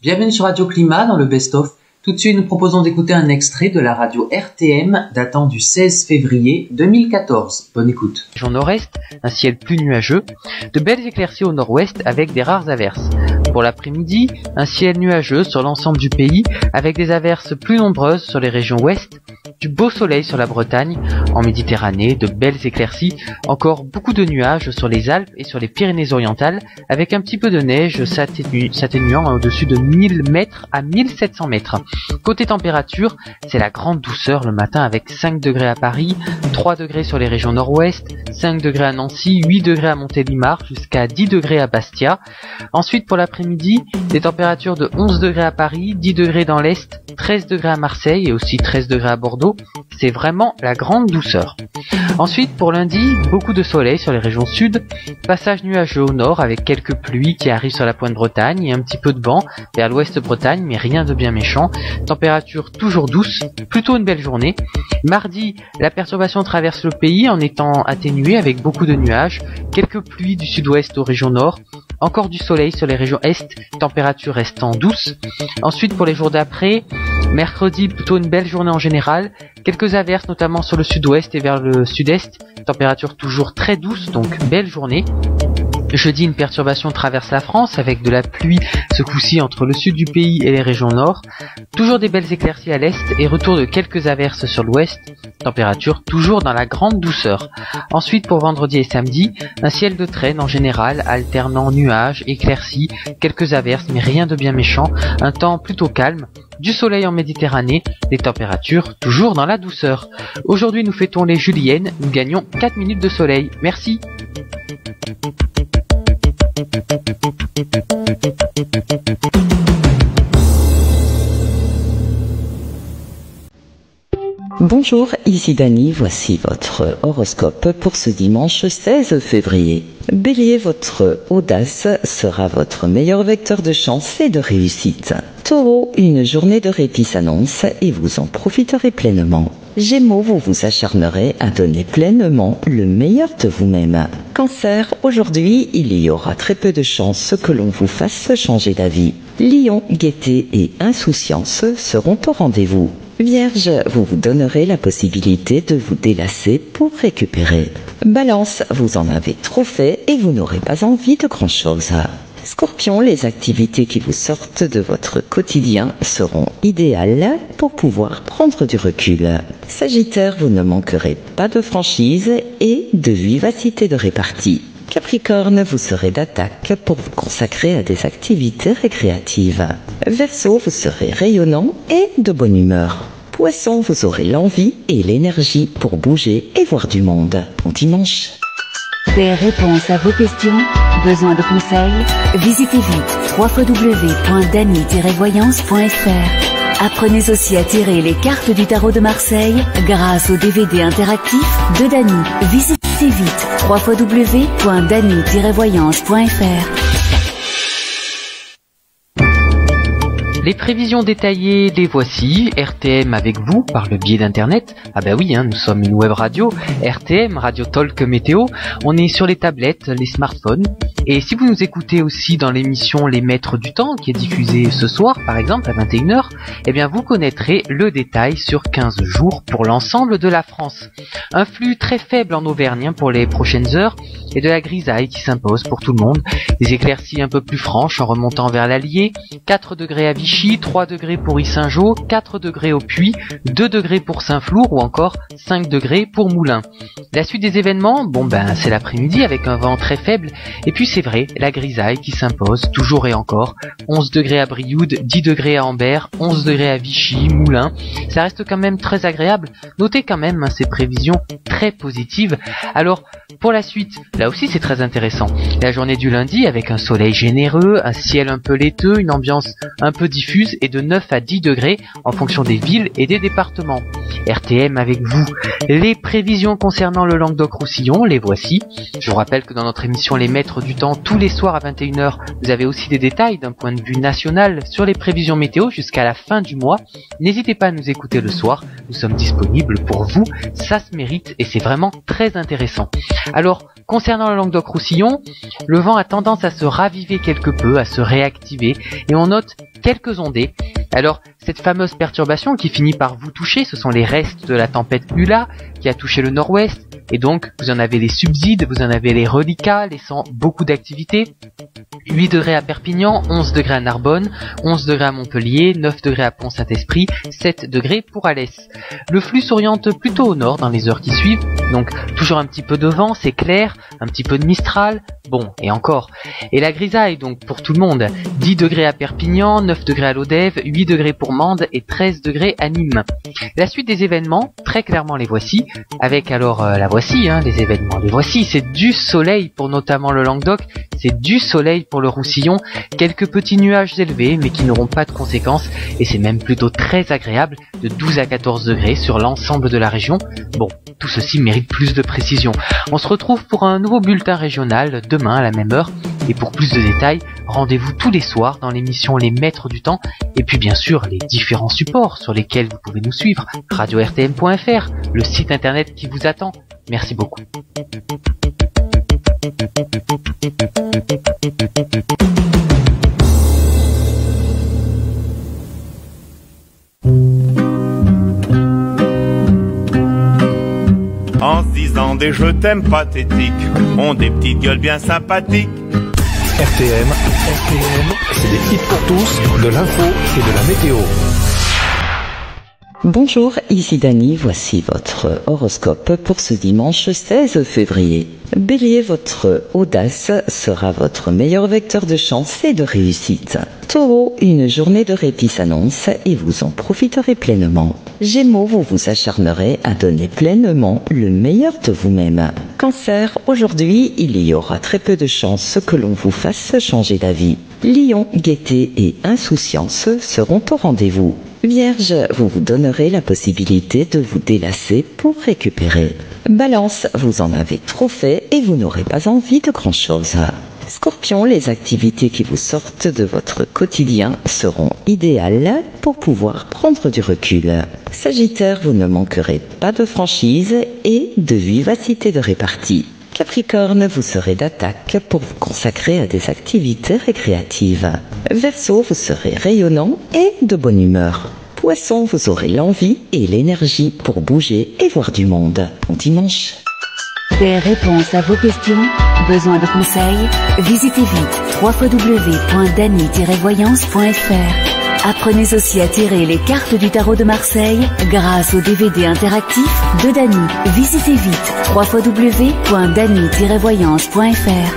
Bienvenue sur Radio Climat dans le Best-of. Tout de suite, nous proposons d'écouter un extrait de la radio RTM datant du 16 février 2014. Bonne écoute. Région nord-est, un ciel plus nuageux, de belles éclaircies au nord-ouest avec des rares averses. Pour l'après-midi, un ciel nuageux sur l'ensemble du pays avec des averses plus nombreuses sur les régions ouest, du beau soleil sur la Bretagne, en Méditerranée, de belles éclaircies, encore beaucoup de nuages sur les Alpes et sur les Pyrénées-Orientales avec un petit peu de neige s'atténuant au-dessus de 1000 mètres à 1700 mètres. Côté température, c'est la grande douceur le matin avec 5 degrés à Paris, 3 degrés sur les régions nord-ouest, 5 degrés à Nancy, 8 degrés à Montélimar, jusqu'à 10 degrés à Bastia. Ensuite pour l'après-midi, des températures de 11 degrés à Paris, 10 degrés dans l'Est, 13 degrés à Marseille et aussi 13 degrés à Bordeaux. C'est vraiment la grande douceur. Ensuite pour lundi, beaucoup de soleil sur les régions sud, passage nuageux au nord avec quelques pluies qui arrivent sur la pointe Bretagne et un petit peu de vent vers l'ouest Bretagne, mais rien de bien méchant. Température toujours douce, plutôt une belle journée. Mardi, la perturbation traverse le pays en étant atténuée avec beaucoup de nuages, quelques pluies du sud-ouest aux régions nord, encore du soleil sur les régions est, température restant douce. Ensuite pour les jours d'après, mercredi plutôt une belle journée en général, quelques averses notamment sur le sud-ouest et vers le sud-est, température toujours très douce, donc belle journée. Jeudi, une perturbation traverse la France avec de la pluie ce coup-ci entre le sud du pays et les régions nord. Toujours des belles éclaircies à l'est et retour de quelques averses sur l'ouest. Température toujours dans la grande douceur. Ensuite pour vendredi et samedi, un ciel de traîne en général, alternant nuages, éclaircies, quelques averses mais rien de bien méchant. Un temps plutôt calme. Du soleil en Méditerranée, les températures toujours dans la douceur. Aujourd'hui nous fêtons les Juliennes, nous gagnons 4 minutes de soleil. Merci. Bonjour, ici Dany, voici votre horoscope pour ce dimanche 16 février. Bélier, votre audace sera votre meilleur vecteur de chance et de réussite. Taureau, une journée de répit s'annonce et vous en profiterez pleinement. Gémeaux, vous vous acharnerez à donner pleinement le meilleur de vous-même. Cancer, aujourd'hui, il y aura très peu de chances que l'on vous fasse changer d'avis. Lion, gaieté et insouciance seront au rendez-vous. Vierge, vous vous donnerez la possibilité de vous délasser pour récupérer. Balance, vous en avez trop fait et vous n'aurez pas envie de grand-chose. Scorpion, les activités qui vous sortent de votre quotidien seront idéales pour pouvoir prendre du recul. Sagittaire, vous ne manquerez pas de franchise et de vivacité de répartie. Capricorne, vous serez d'attaque pour vous consacrer à des activités récréatives. Verseau, vous serez rayonnant et de bonne humeur. Poisson, vous aurez l'envie et l'énergie pour bouger et voir du monde. Bon dimanche. Des réponses à vos questions? Besoin de conseils? Visitez vite www.dany-voyance.fr. Apprenez aussi à tirer les cartes du tarot de Marseille grâce au DVD interactif de Dany. Visitez vite www.dany-voyance.fr. Les prévisions détaillées, les voici. RTM avec vous par le biais d'internet. Ah bah oui, nous sommes une web radio. RTM, Radio Talk Météo. On est sur les tablettes, les smartphones. Et si vous nous écoutez aussi dans l'émission Les Maîtres du Temps, qui est diffusée ce soir, par exemple, à 21h, eh bien vous connaîtrez le détail sur 15 jours pour l'ensemble de la France. Un flux très faible en Auvergne pour les prochaines heures et de la grisaille qui s'impose pour tout le monde. Des éclaircies un peu plus franches en remontant vers l'Allier, 4 degrés à Vichy, 3 degrés pour Yssingeaux, 4 degrés au Puy, 2 degrés pour Saint-Flour ou encore 5 degrés pour Moulins. La suite des événements, c'est l'après-midi avec un vent très faible et puis c'est vrai, la grisaille qui s'impose toujours et encore. 11 degrés à Brioude, 10 degrés à Ambert, 11 degrés à Vichy, Moulins. Ça reste quand même très agréable. Notez quand même ces prévisions très positives. Alors, pour la suite, là aussi c'est très intéressant. La journée du lundi avec un soleil généreux, un ciel un peu laiteux, une ambiance un peu diffuse et de 9 à 10 degrés en fonction des villes et des départements. RTM avec vous. Les prévisions concernant le Languedoc-Roussillon, les voici. Je vous rappelle que dans notre émission Les Maîtres du Temps, tous les soirs à 21h, vous avez aussi des détails d'un point de vue national sur les prévisions météo jusqu'à la fin du mois. N'hésitez pas à nous écouter le soir, nous sommes disponibles pour vous, ça se mérite et c'est vraiment très intéressant. Alors, concernant le Languedoc-Roussillon, le vent a tendance à se raviver quelque peu, à se réactiver, et on note quelques ondées. Alors, cette fameuse perturbation qui finit par vous toucher, ce sont les restes de la tempête Ula qui a touché le nord-ouest, et donc vous en avez les subsides, vous en avez les reliquats, laissant beaucoup d'activité. 8 degrés à Perpignan, 11 degrés à Narbonne, 11 degrés à Montpellier, 9 degrés à Pont-Saint-Esprit, 7 degrés pour Alès. Le flux s'oriente plutôt au nord dans les heures qui suivent, donc toujours un petit peu de vent, c'est clair, un petit peu de Mistral, bon, et encore. Et la grisaille donc pour tout le monde, 10 degrés à Perpignan, 9 degrés à Lodève, 8 degrés pour Mende et 13 degrés à Nîmes. La suite des événements, très clairement les voici, avec alors la voici, les événements, les voici, c'est du soleil pour notamment le Languedoc, c'est du soleil pour le Roussillon, quelques petits nuages élevés mais qui n'auront pas de conséquences et c'est même plutôt très agréable de 12 à 14 degrés sur l'ensemble de la région. Bon, tout ceci mérite plus de précision. On se retrouve pour un nouveau bulletin régional demain à la même heure et pour plus de détails, rendez-vous tous les soirs dans l'émission Les Maîtres du Temps et puis bien sûr les différents supports sur lesquels vous pouvez nous suivre, radio-rtm.fr, le site internet qui vous attend. Merci beaucoup. En se disant des je t'aime pathétiques, ont des petites gueules bien sympathiques. RTM, c'est des titres pour tous, de l'info et de la météo. Bonjour, ici Dani, voici votre horoscope pour ce dimanche 16 février. Bélier, votre audace sera votre meilleur vecteur de chance et de réussite. Taureau, une journée de répit s'annonce et vous en profiterez pleinement. Gémeaux, vous vous acharnerez à donner pleinement le meilleur de vous-même. Cancer, aujourd'hui, il y aura très peu de chances que l'on vous fasse changer d'avis. Lion, gaieté et insouciance seront au rendez-vous. Vierge, vous vous donnerez la possibilité de vous délasser pour récupérer. Balance, vous en avez trop fait et vous n'aurez pas envie de grand-chose. Scorpion, les activités qui vous sortent de votre quotidien seront idéales pour pouvoir prendre du recul. Sagittaire, vous ne manquerez pas de franchise et de vivacité de répartie. Capricorne, vous serez d'attaque pour vous consacrer à des activités récréatives. Verseau, vous serez rayonnant et de bonne humeur. Poisson, vous aurez l'envie et l'énergie pour bouger et voir du monde. Bon dimanche. Des réponses à vos questions? Besoin de conseils? Visitez vite www.dany-voyance.fr. Apprenez aussi à tirer les cartes du tarot de Marseille grâce au DVD interactif de Dany. Visitez vite www.dany-voyance.fr.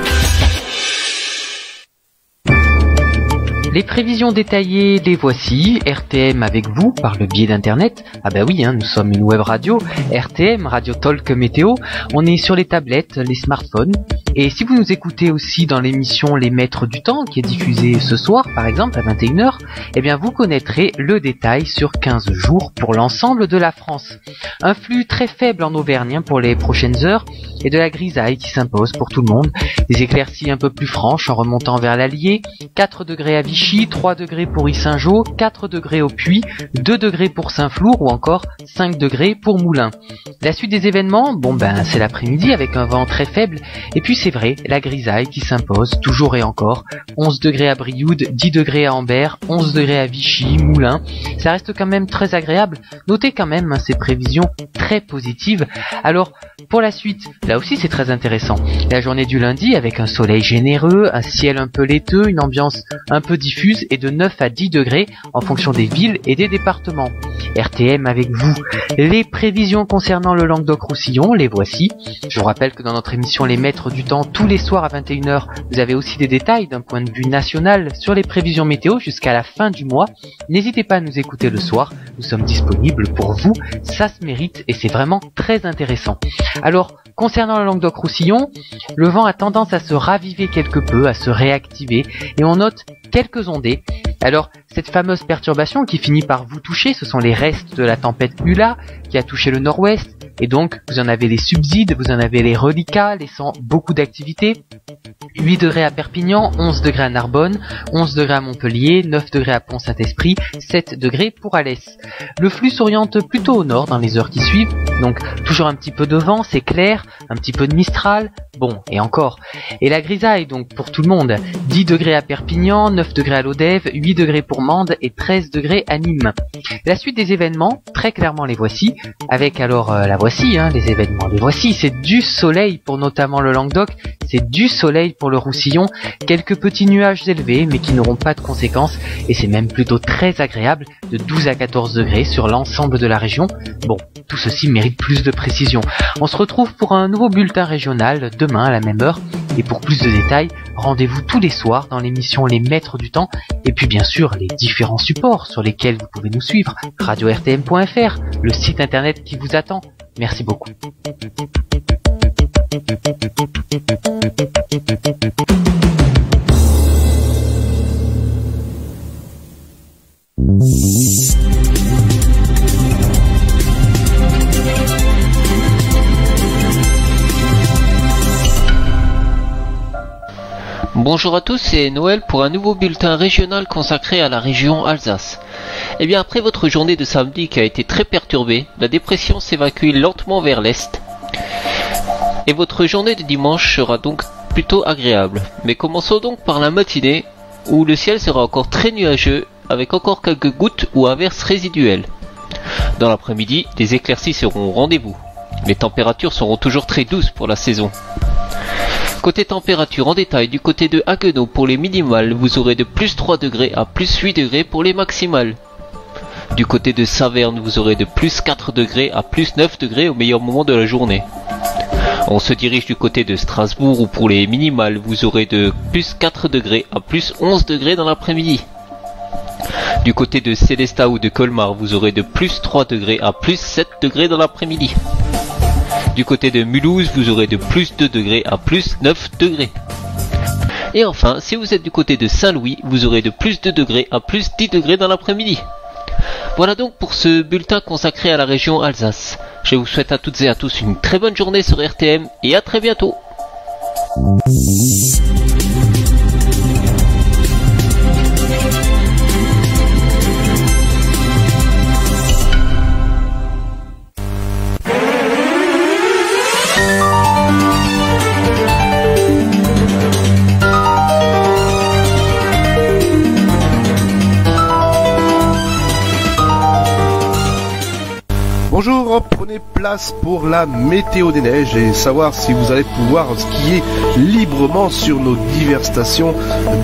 Les prévisions détaillées, les voici. RTM avec vous par le biais d'internet. Ah bah oui, nous sommes une web radio. RTM, Radio Talk Météo. On est sur les tablettes, les smartphones. Et si vous nous écoutez aussi dans l'émission Les Maîtres du Temps, qui est diffusée ce soir, par exemple, à 21h, eh bien vous connaîtrez le détail sur 15 jours pour l'ensemble de la France. Un flux très faible en Auvergne pour les prochaines heures et de la grisaille qui s'impose pour tout le monde. Des éclaircies un peu plus franches en remontant vers l'Allier. 4 degrés à Vichy, 3 degrés pour Yssingeaux, 4 degrés au Puy, 2 degrés pour Saint-Flour ou encore 5 degrés pour Moulins. La suite des événements, c'est l'après-midi avec un vent très faible et puis c'est vrai, la grisaille qui s'impose toujours et encore. 11 degrés à Brioude, 10 degrés à Ambert, 11 degrés à Vichy, Moulins. Ça reste quand même très agréable. Notez quand même ces prévisions très positives. Alors, pour la suite, là aussi c'est très intéressant. La journée du lundi avec un soleil généreux, un ciel un peu laiteux, une ambiance un peu diffuse et de 9 à 10 degrés en fonction des villes et des départements. RTM avec vous. Les prévisions concernant le Languedoc-Roussillon, les voici. Je vous rappelle que dans notre émission Les Maîtres du Temps, tous les soirs à 21h, vous avez aussi des détails d'un point de vue national sur les prévisions météo jusqu'à la fin du mois. N'hésitez pas à nous écouter le soir, nous sommes disponibles pour vous, ça se mérite et c'est vraiment très intéressant. Alors, concernant le Languedoc-Roussillon, le vent a tendance à se raviver quelque peu, à se réactiver et on note quelques ondées. Alors, cette fameuse perturbation qui finit par vous toucher, ce sont les restes de la tempête Ula qui a touché le nord-ouest et donc vous en avez les subsides, vous en avez les reliquats laissant beaucoup d'activité. 8 degrés à Perpignan, 11 degrés à Narbonne, 11 degrés à Montpellier, 9 degrés à Pont-Saint-Esprit, 7 degrés pour Alès. Le flux s'oriente plutôt au nord dans les heures qui suivent, Donc toujours un petit peu de vent, c'est clair, un petit peu de Mistral, bon, et encore. Et la grisaille donc pour tout le monde, 10 degrés à Perpignan, 9 degrés à Lodève, 8 degrés pour Mende et 13 degrés à Nîmes. La suite des événements, très clairement les voici, avec alors la voici, les événements. Les voici, c'est du soleil pour notamment le Languedoc, c'est du soleil pour le Roussillon, quelques petits nuages élevés mais qui n'auront pas de conséquences, et c'est même plutôt très agréable, de 12 à 14 degrés sur l'ensemble de la région. Bon, tout ceci mérite plus de précision. On se retrouve pour un nouveau bulletin régional demain à la même heure, et pour plus de détails, rendez-vous tous les soirs dans l'émission Les Maîtres du Temps, et puis bien sûr les différents supports sur lesquels vous pouvez nous suivre, radio-rtm.fr, le site internet qui vous attend. Merci beaucoup. Bonjour à tous, c'est Noël pour un nouveau bulletin régional consacré à la région Alsace. Et bien après votre journée de samedi qui a été très perturbée, la dépression s'évacue lentement vers l'est. Et votre journée de dimanche sera donc plutôt agréable. Mais commençons donc par la matinée où le ciel sera encore très nuageux avec encore quelques gouttes ou averses résiduelles. Dans l'après-midi, des éclaircies seront au rendez-vous. Les températures seront toujours très douces pour la saison. Côté température en détail, du côté de Haguenau pour les minimales, vous aurez de plus 3 degrés à plus 8 degrés pour les maximales. Du côté de Saverne, vous aurez de plus 4 degrés à plus 9 degrés au meilleur moment de la journée. On se dirige du côté de Strasbourg où pour les minimales, vous aurez de plus 4 degrés à plus 11 degrés dans l'après-midi. Du côté de Sélestat ou de Colmar, vous aurez de plus 3 degrés à plus 7 degrés dans l'après-midi. Du côté de Mulhouse, vous aurez de plus 2 degrés à plus 9 degrés. Et enfin, si vous êtes du côté de Saint-Louis, vous aurez de plus 2 degrés à plus 10 degrés dans l'après-midi. Voilà donc pour ce bulletin consacré à la région Alsace. Je vous souhaite à toutes et à tous une très bonne journée sur RTM et à très bientôt. Bonjour, prenez place pour la météo des neiges et savoir si vous allez pouvoir skier librement sur nos diverses stations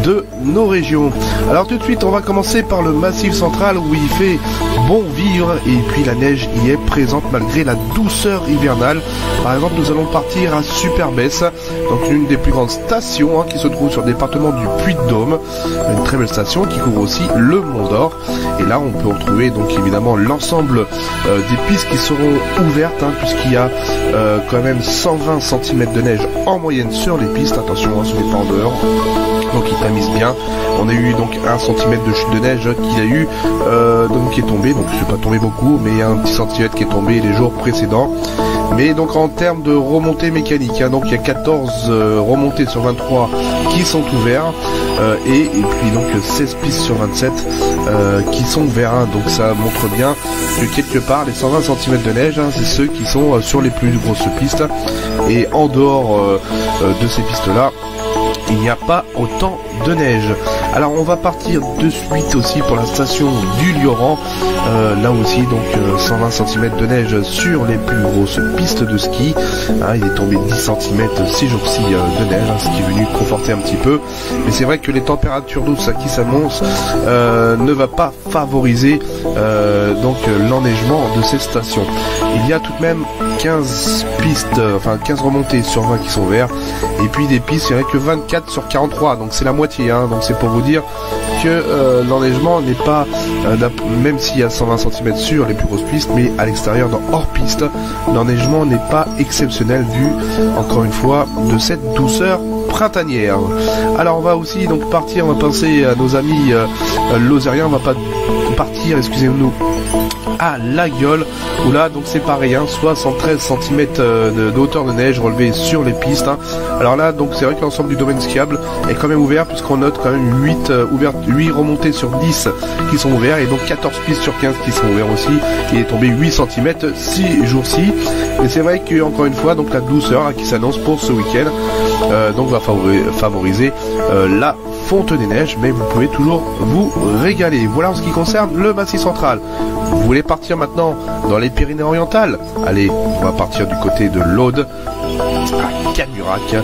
de nos régions. Alors tout de suite, on va commencer par le Massif central où il fait bon vivre et puis la neige y est présente malgré la douceur hivernale. Par exemple, nous allons partir à Superbès, donc l'une des plus grandes stations qui se trouve sur le département du Puy-de-Dôme, une très belle station qui couvre aussi le Mont d'Or. Et là, on peut retrouver donc évidemment l'ensemble des pistes qui seront ouvertes, puisqu'il y a quand même 120 cm de neige en moyenne sur les pistes. Attention, ce n'est pas en dehors, donc il tamise bien. On a eu donc 1 cm de chute de neige qui est tombé, donc c'est pas tombé beaucoup, mais il y a un petit centimètre qui est tombé les jours précédents. Mais donc en termes de remontée mécanique, donc il y a 14 remontées sur 23 qui sont ouvertes et puis donc 16 pistes sur 27 qui sont ouvertes. Donc ça montre bien que quelque part les 120 cm de neige, c'est ceux qui sont sur les plus grosses pistes, et en dehors de ces pistes là il n'y a pas autant de neige. Alors on va partir de suite aussi pour la station du Lioran, là aussi donc 120 cm de neige sur les plus grosses pistes de ski. Il est tombé 10 cm ces jours-ci de neige, ce qui est venu conforter un petit peu, mais c'est vrai que les températures douces qui s'annoncent ne va pas favoriser donc l'enneigement de ces stations. Il y a tout de même 15 pistes, 15 remontées sur 20 qui sont ouvertes, et puis des pistes, il n'y en a que 24 sur 43, donc c'est la moitié, donc c'est pour vous dire que l'enneigement n'est pas, même s'il y a 120 cm sur les plus grosses pistes, mais à l'extérieur, dans hors piste, l'enneigement n'est pas exceptionnel vu, encore une fois, de cette douceur printanière. Alors on va aussi donc partir, on va penser à nos amis lozériens, on va pas partir, excusez-nous, à La Gueule, où là donc c'est pareil, 73 cm de hauteur de neige relevée sur les pistes. Alors là donc c'est vrai que l'ensemble du domaine skiable est quand même ouvert, puisqu'on note quand même 8 remontées sur 10 qui sont ouverts, et donc 14 pistes sur 15 qui sont ouverts aussi. Il est tombé 8 cm ces jours-ci, et c'est vrai que encore une fois donc la douceur qui s'annonce pour ce week-end donc va favoriser la fonte des neiges, mais vous pouvez toujours vous régaler. Voilà en ce qui concerne le Massif central. Vous voulez partir maintenant dans les Pyrénées-Orientales? Allez, on va partir du côté de l'Aude, à Camurac,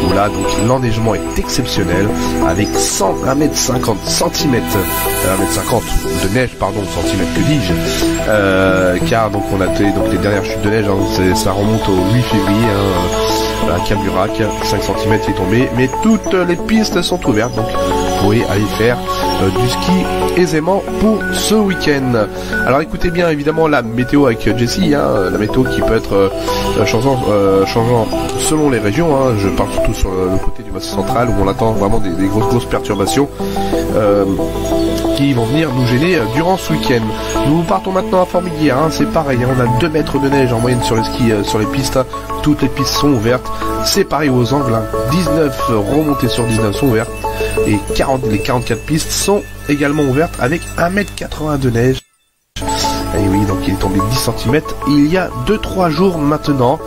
où là donc l'enneigement est exceptionnel, avec 1,50 cm de neige, centimètres que dis-je, car donc on a donc les dernières chutes de neige, ça remonte au 8 février, à Camurac, 5 cm est tombé, mais toutes les pistes sont ouvertes, donc vous pouvez aller faire du ski aisément pour ce week-end. Alors écoutez bien évidemment la météo avec Jessie, la météo qui peut être changeant selon les régions, je parle surtout sur le côté du Massif central, où on attend vraiment des grosses perturbations qui vont venir nous gêner durant ce week-end. Nous partons maintenant à Formiguières, c'est pareil, on a 2 mètres de neige en moyenne sur les skis, sur les pistes, toutes les pistes sont ouvertes, c'est pareil aux angles, 19 remontées sur 19 sont ouvertes, et les 44 pistes sont également ouvertes avec 1,80 m de neige. Et oui, donc il est tombé 10 cm il y a 2-3 jours maintenant.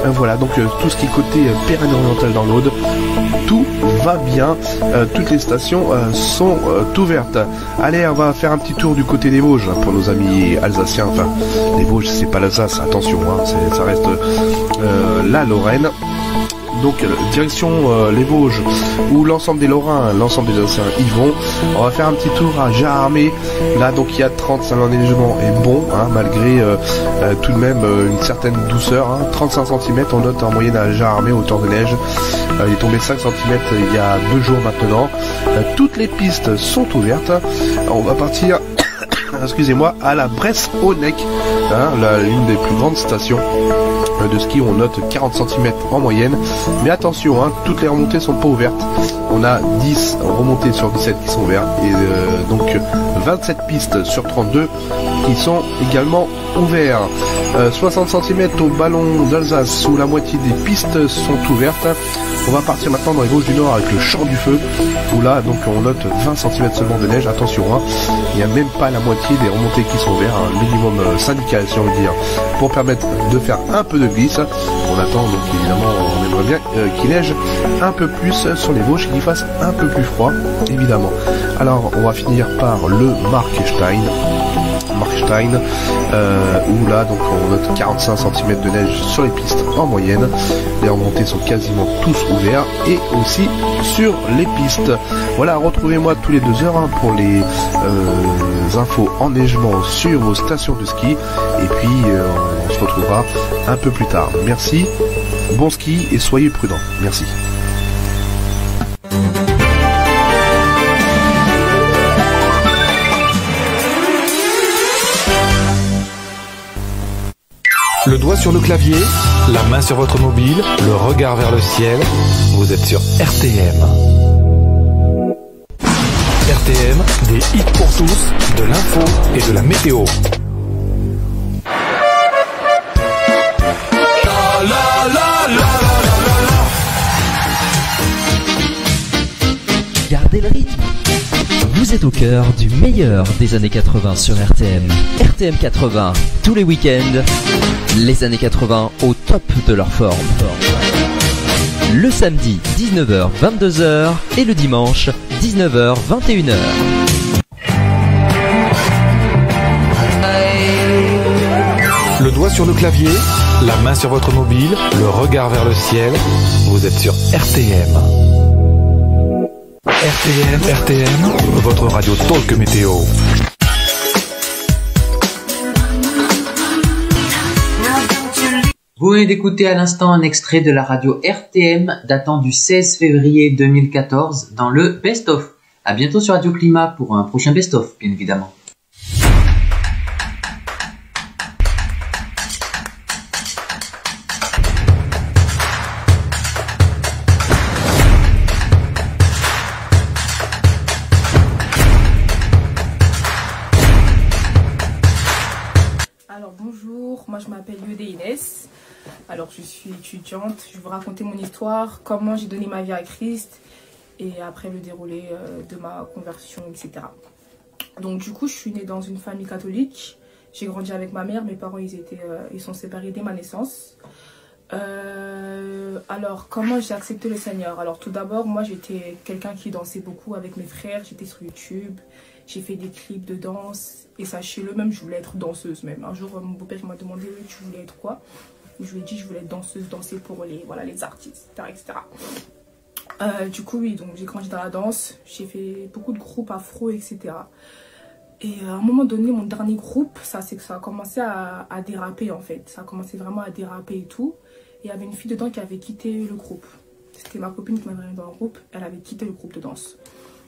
Voilà, donc tout ce qui est côté Pyrénées-Orientales dans l'Aude, tout va bien, toutes les stations sont ouvertes. Allez, on va faire un petit tour du côté des Vosges pour nos amis alsaciens. Enfin, les Vosges, c'est pas l'Alsace, attention, ça reste la Lorraine. Donc direction les Vosges, où l'ensemble des Lorrains, l'ensemble des Alsaciens y vont. On va faire un petit tour à Jarramé. Là donc il y a 35, l'enneigement est bon, malgré tout de même une certaine douceur. 35 cm on note en moyenne à Jarramé, hauteur de neige. Il est tombé 5 cm il y a 2 jours maintenant. Toutes les pistes sont ouvertes. On va partir excusez-moi, à la Bresse-Onec, l'une des plus grandes stations de ski, on note 40 cm en moyenne, mais attention, toutes les remontées sont pas ouvertes. On a 10 remontées sur 17 qui sont ouvertes, et donc 27 pistes sur 32 qui sont également ouvertes. 60 cm au ballon d'Alsace, où la moitié des pistes sont ouvertes. On va partir maintenant dans les Vosges du Nord avec le Champ du Feu, où là donc on note 20 cm seulement de neige. Attention, il n'y a même pas la moitié des remontées qui sont ouvertes, un minimum syndical si on veut dire, pour permettre de faire un peu de glisse. On attend donc évidemment, on aimerait bien qu'il neige un peu plus sur les Vosges, qu'il fasse un peu plus froid évidemment. Alors on va finir par le Markstein, où là donc on note 45 cm de neige sur les pistes en moyenne. Les remontées sont quasiment tous ouverts, et aussi sur les pistes. Voilà, retrouvez-moi tous les 2 heures pour les infos enneigement sur vos stations de ski, et puis on se retrouvera un peu plus tard. Merci, bon ski et soyez prudents. Merci. Le doigt sur le clavier, la main sur votre mobile, le regard vers le ciel. Vous êtes sur RTM. RTM, des hits pour tous, de l'info et de la météo. Gardez le rythme. Vous êtes au cœur du meilleur des années 80 sur RTM. RTM 80, tous les week-ends, les années 80 au top de leur forme. Le samedi, 19h-22h, et le dimanche, 19h-21h. Le doigt sur le clavier, la main sur votre mobile, le regard vers le ciel. Vous êtes sur RTM. RTM, votre radio talk météo. Vous venez d'écouter à l'instant un extrait de la radio RTM datant du 16 février 2014 dans le Best of. À bientôt sur Radio Climat pour un prochain Best of, bien évidemment. bonjour, moi je m'appelle Yodé Inès. Alors je suis étudiante, je vais vous raconter mon histoire, comment j'ai donné ma vie à Christ et après le déroulé de ma conversion, etc. Donc du coup je suis née dans une famille catholique, j'ai grandi avec ma mère, mes parents ils sont séparés dès ma naissance. Alors comment j'ai accepté le Seigneur? Alors tout d'abord moi j'étais quelqu'un qui dansait beaucoup avec mes frères, j'étais sur YouTube, j'ai fait des clips de danse et sachez-le, même je voulais être danseuse même. Un jour mon beau-père m'a demandé oui, tu voulais être quoi? Je lui ai dit je voulais être danseuse, danser pour les artistes, etc. Du coup oui, donc j'ai grandi dans la danse, j'ai fait beaucoup de groupes afro, etc. Et à un moment donné, mon dernier groupe, ça a commencé à déraper en fait. Ça a commencé vraiment à déraper et tout. Et il y avait une fille dedans qui avait quitté le groupe. C'était ma copine qui m'avait mis dans le groupe. Elle avait quitté le groupe de danse.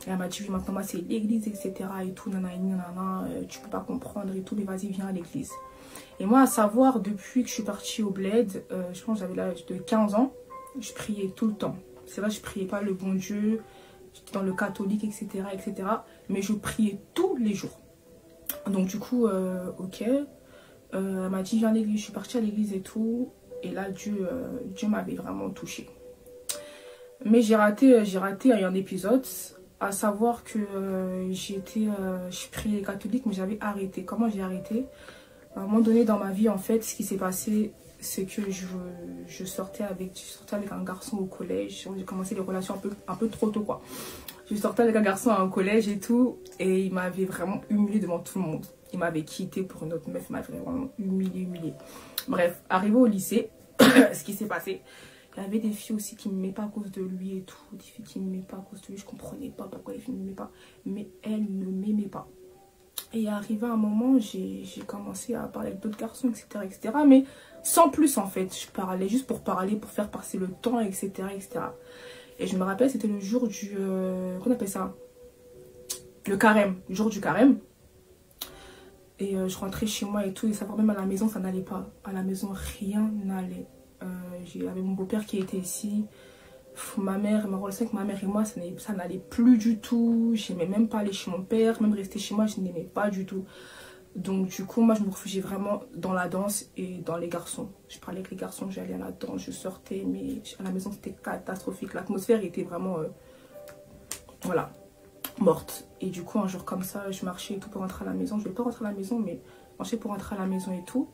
Et elle m'a dit, oui, maintenant, moi, c'est l'église, etc. Et tout, nanana, tu peux pas comprendre et tout, mais vas-y, viens à l'église. Et moi, à savoir, depuis que je suis partie au bled, je pense que j'avais l'âge de 15 ans, je priais tout le temps. C'est vrai, je priais pas le bon Dieu, j'étais dans le catholique, etc., etc. Mais je priais tous les jours. Donc du coup, ok, elle m'a dit viens à l'église, je suis partie à l'église et tout. Et là, Dieu m'avait vraiment touchée. Mais j'ai raté un épisode, à savoir que je priais les catholiques, mais j'avais arrêté. Comment j'ai arrêté? À un moment donné dans ma vie, en fait, ce qui s'est passé, c'est que je sortais avec un garçon au collège. J'ai commencé les relations un peu trop tôt, quoi. Je sortais avec un garçon à un collège et tout, et il m'avait vraiment humilié devant tout le monde. Il m'avait quitté pour une autre meuf, il m'avait vraiment humilié. Bref, arrivé au lycée, ce qui s'est passé, il y avait des filles aussi qui ne m'aimaient pas à cause de lui et tout. Des filles qui ne m'aimaient pas à cause de lui, je comprenais pas pourquoi les filles ne m'aimaient pas, mais elles ne m'aimaient pas. Et arrivé à un moment, j'ai commencé à parler avec d'autres garçons, etc., mais sans plus en fait. Je parlais juste pour parler, pour faire passer le temps, etc., etc. Et je me rappelle, c'était le jour du... qu'on appelle ça? Le carême. Le jour du carême. Et je rentrais chez moi et tout. Et savoir même à la maison, ça n'allait pas. À la maison, rien n'allait. J'avais mon beau-père qui était ici. Ma relation avec ma mère et moi, ça n'allait plus du tout. Je n'aimais même pas aller chez mon père. Même rester chez moi, je n'aimais pas du tout. Donc du coup, moi je me réfugiais vraiment dans la danse et dans les garçons. Je parlais avec les garçons, j'allais à la danse, je sortais, mais à la maison c'était catastrophique. L'atmosphère était vraiment, voilà, morte. Et du coup, un jour comme ça, je marchais et tout pour rentrer à la maison. Je ne vais pas rentrer à la maison, mais je marchais pour rentrer à la maison et tout.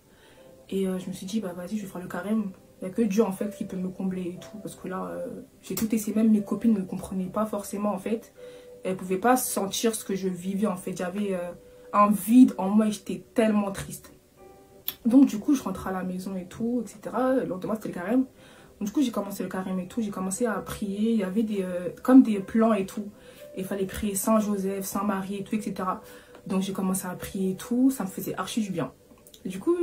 Et je me suis dit, bah vas-y, je vais faire le carême. Il n'y a que Dieu en fait qui peut me combler et tout. Parce que là, j'ai tout essayé, même mes copines ne comprenaient pas forcément en fait. Elles ne pouvaient pas sentir ce que je vivais en fait. J'avais... un vide en moi et j'étais tellement triste. Donc du coup je rentrais à la maison et tout, etc. Le lendemain c'était le carême. Donc du coup j'ai commencé le carême et tout, j'ai commencé à prier. Il y avait comme des plans et tout. Et il fallait prier Saint Joseph, Saint Marie et tout, etc. Donc j'ai commencé à prier et tout, ça me faisait archi du bien. Et du coup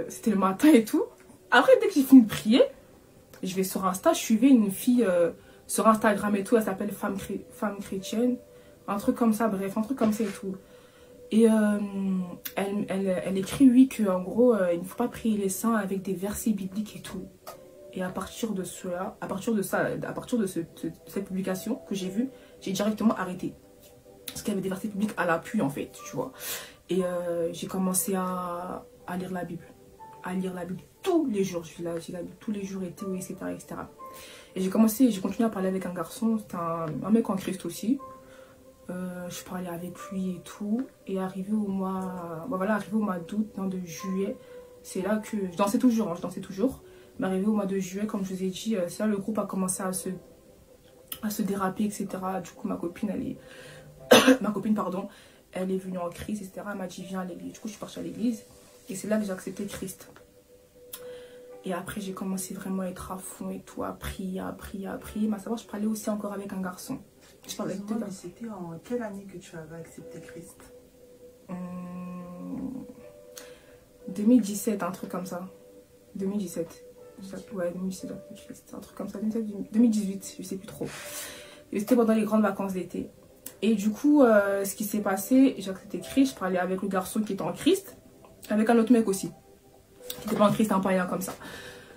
c'était le matin et tout. Après dès que j'ai fini de prier, je vais sur Insta, je suivais une fille sur Instagram et tout, elle s'appelle Femme Chrétienne. Un truc comme ça, bref, un truc comme ça et tout. Et elle écrit, oui, qu'en gros, il ne faut pas prier les saints avec des versets bibliques et tout. Et à partir de cette publication que j'ai vue, j'ai directement arrêté. Parce qu'il y avait des versets bibliques à l'appui, en fait, tu vois. Et j'ai commencé à lire la Bible. À lire la Bible tous les jours. J'ai la Bible tous les jours et tout, etc., etc. Et j'ai continué à parler avec un garçon. C'était un mec en Christ aussi. Je parlais avec lui et tout. Et arrivé au mois d'août, de juillet, c'est là que... Je dansais toujours, Mais arrivé au mois de juillet, comme je vous ai dit, c'est là le groupe a commencé à se déraper, etc. Du coup, ma copine, elle est venue en crise, etc. Elle m'a dit, viens à l'église. Du coup, je suis partie à l'église. Et c'est là que j'ai accepté Christ. Et après, j'ai commencé vraiment à être à fond et tout, à prier. Mais à savoir, je parlais aussi encore avec un garçon. Je parlais avec mais c'était en quelle année que tu avais accepté Christ? 2017, un truc comme ça. 2017. Ouais, 2017, un truc comme ça. 2018, je sais plus trop. Et c'était pendant les grandes vacances d'été. Et du coup, ce qui s'est passé, j'ai accepté Christ. Je parlais avec le garçon qui était en Christ. Avec un autre mec aussi. Qui n'était pas en Christ, un païen comme ça.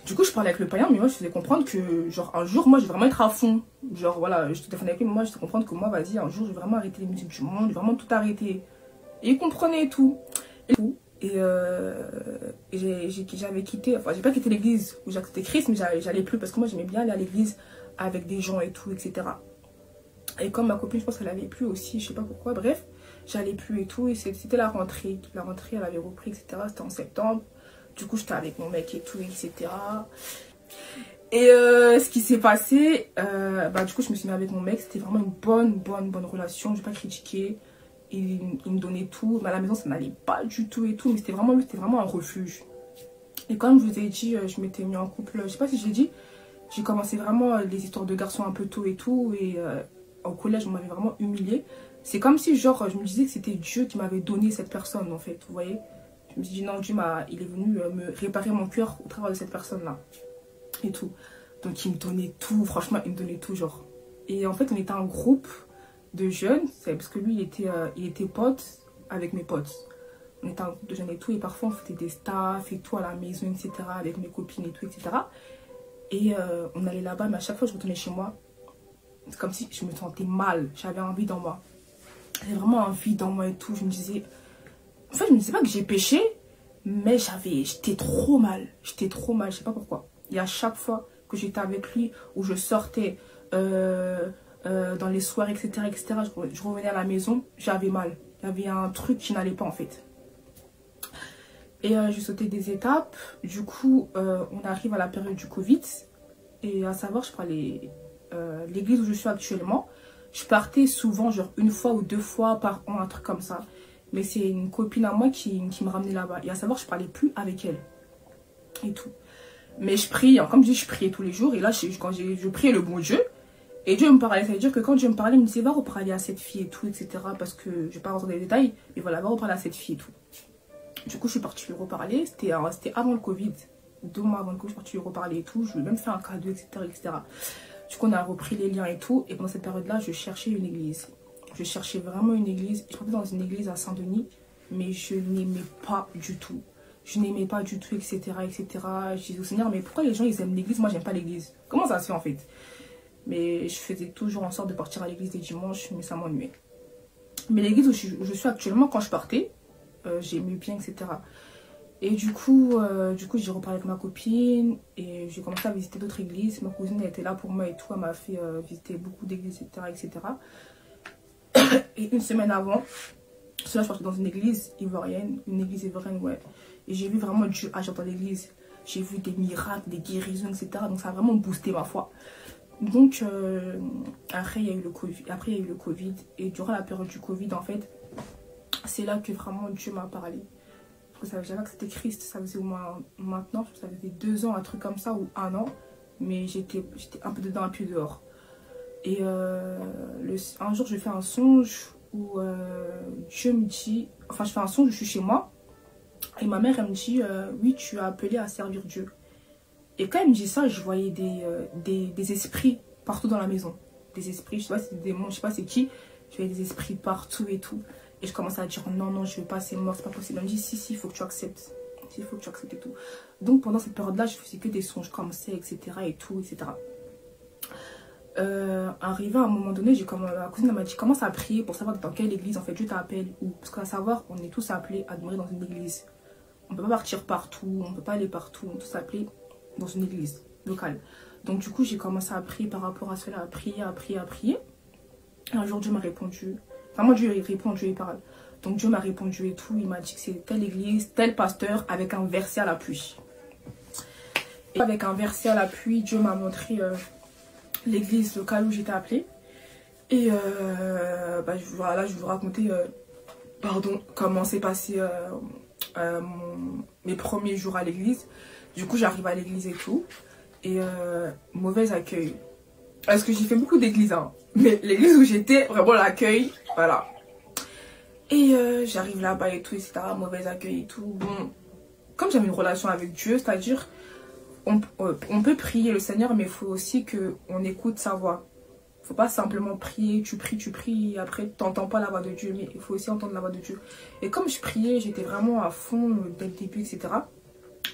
Du coup, je parlais avec le païen, mais moi, je faisais comprendre que, genre, un jour, moi, je vais vraiment être à fond. Genre, voilà, je te téléphonais avec lui, mais moi, je faisais comprendre que moi, vas-y, un jour, je vais vraiment arrêter les musiques du monde, je vais vraiment tout arrêter. Et il comprenait et tout. Et j'avais quitté, enfin j'ai pas quitté l'église où j'acceptais Christ, mais j'allais plus parce que moi j'aimais bien aller à l'église avec des gens et tout, etc. Et comme ma copine, je pense qu'elle allait plus aussi, je sais pas pourquoi, bref, j'allais plus et tout. Et c'était la rentrée. La rentrée, elle avait repris, etc. C'était en septembre. Du coup, j'étais avec mon mec et tout, etc. Et ce qui s'est passé, du coup, je me suis mis avec mon mec. C'était vraiment une bonne relation. Je vais pas critiquer. Il me donnait tout. Mais à la maison, ça n'allait pas du tout et tout. Mais c'était vraiment un refuge. Et comme je vous ai dit, je m'étais mis en couple. Je sais pas si j'ai dit. J'ai commencé vraiment les histoires de garçons un peu tôt et tout. Et au collège, on m'avait vraiment humiliée. C'est comme si, genre, je me disais que c'était Dieu qui m'avait donné cette personne, en fait. Vous voyez? Je me suis dit, non, Dieu, il est venu me réparer mon cœur au travers de cette personne-là. Et tout. Donc, il me donnait tout. Franchement, il me donnait tout, genre. Et en fait, on était un groupe de jeunes. Parce que lui, il était pote avec mes potes. On était un groupe de jeunes et tout. Et parfois, on faisait des staffs et tout à la maison, etc. Avec mes copines et tout, etc. Et on allait là-bas. Mais à chaque fois, je retournais chez moi. C'est comme si je me sentais mal. J'avais envie dans moi. J'avais vraiment envie dans moi et tout. Je me disais... En fait, je me disais pas que j'ai péché. Mais j'étais trop mal. J'étais trop mal. Je sais pas pourquoi. Et à chaque fois que j'étais avec lui, où je sortais dans les soirées, etc., je revenais à la maison, j'avais mal. Il y avait un truc qui n'allait pas, en fait. Et j'ai sauté des étapes. Du coup, on arrive à la période du Covid. Et à savoir, je parlais... l'église où je suis actuellement, je partais souvent, genre une fois ou 2 fois par an, un truc comme ça. Mais c'est une copine à moi qui me ramenait là-bas. Et à savoir, je parlais plus avec elle. Et tout. Mais je prie, comme je dis, je priais tous les jours. Et là, quand je priais le bon Dieu. Et Dieu me parlait. Ça veut dire que quand Dieu me parlait, il me disait, va reparler à cette fille et tout, etc. Parce que je vais pas rentrer dans les détails. Mais voilà, va reparler à cette fille et tout. Du coup, je suis partie lui reparler. C'était avant le Covid. 2 mois avant le Covid, je suis partie lui reparler et tout. Je lui ai même fait un cadeau, etc., etc. Du coup, on a repris les liens et tout. Et pendant cette période-là, je cherchais une église. Je cherchais vraiment une église. Je partais dans une église à Saint-Denis. Mais je n'aimais pas du tout. Je n'aimais pas du tout, etc., etc. Je disais au Seigneur, mais pourquoi les gens, ils aiment l'église? Moi, j'aime pas l'église. Comment ça se fait, en fait? Mais je faisais toujours en sorte de partir à l'église les dimanches. Mais ça m'ennuyait. Mais l'église où je suis actuellement, quand je partais, j'aimais bien, etc. Et du coup, j'ai reparlé avec ma copine et j'ai commencé à visiter d'autres églises. Ma cousine elle était là pour moi et tout. Elle m'a fait visiter beaucoup d'églises, etc., etc. Et une semaine avant, je partais dans une église ivoirienne. Une église ivoirienne, ouais. Et j'ai vu vraiment Dieu agir dans l'église. J'ai vu des miracles, des guérisons, etc. Donc ça a vraiment boosté ma foi. Donc, après, il y a eu le Covid. Et durant la période du Covid, en fait, c'est là que vraiment Dieu m'a parlé. Je savais que c'était Christ, ça faisait au moins maintenant, ça faisait 2 ans, un truc comme ça, ou 1 an, mais j'étais un peu dedans, un peu dehors. Et un jour, je fais un songe où Dieu me dit, enfin, je fais un songe, je suis chez moi, et ma mère, elle me dit, oui, tu as appelé à servir Dieu. Et quand elle me dit ça, je voyais des esprits partout dans la maison. Des esprits, je sais pas si c'est des démons, je sais pas c'est qui, je voyais des esprits partout et tout. Et je commençais à dire non, je veux pas, c'est mort, c'est pas possible. Elle me dit si, il faut que tu acceptes. Il faut que tu acceptes et tout. Donc pendant cette période-là, je faisais que des songes comme ça, etc. et tout, etc. Arrivé à un moment donné, ma cousine m'a dit commence à prier pour savoir dans quelle église en fait Dieu t'appelle. Parce qu'à savoir, on est tous appelés à demeurer dans une église. On peut pas partir partout, on peut pas aller partout, on est tous appelés dans une église locale. Donc du coup, j'ai commencé à prier par rapport à cela, à prier. Et un jour, Dieu m'a répondu. Enfin, moi, Dieu répond, Dieu parle. Donc, Dieu m'a répondu et tout. Il m'a dit que c'est telle église, tel pasteur, avec un verset à l'appui. Et avec un verset à l'appui, Dieu m'a montré l'église locale où j'étais appelée. Et voilà, je vais vous raconter comment s'est passé mes premiers jours à l'église. Du coup, j'arrive à l'église et tout. Et mauvais accueil. Parce que j'ai fait beaucoup d'églises, hein. Mais l'église où j'étais, vraiment l'accueil, voilà. Et j'arrive là-bas et tout, etc. Mauvais accueil et tout. Bon, comme j'avais une relation avec Dieu, c'est-à-dire, on peut prier le Seigneur, mais il faut aussi qu'on écoute sa voix. Il ne faut pas simplement prier, tu pries, et après, tu n'entends pas la voix de Dieu, mais il faut aussi entendre la voix de Dieu. Et comme je priais, j'étais vraiment à fond dès le début, etc.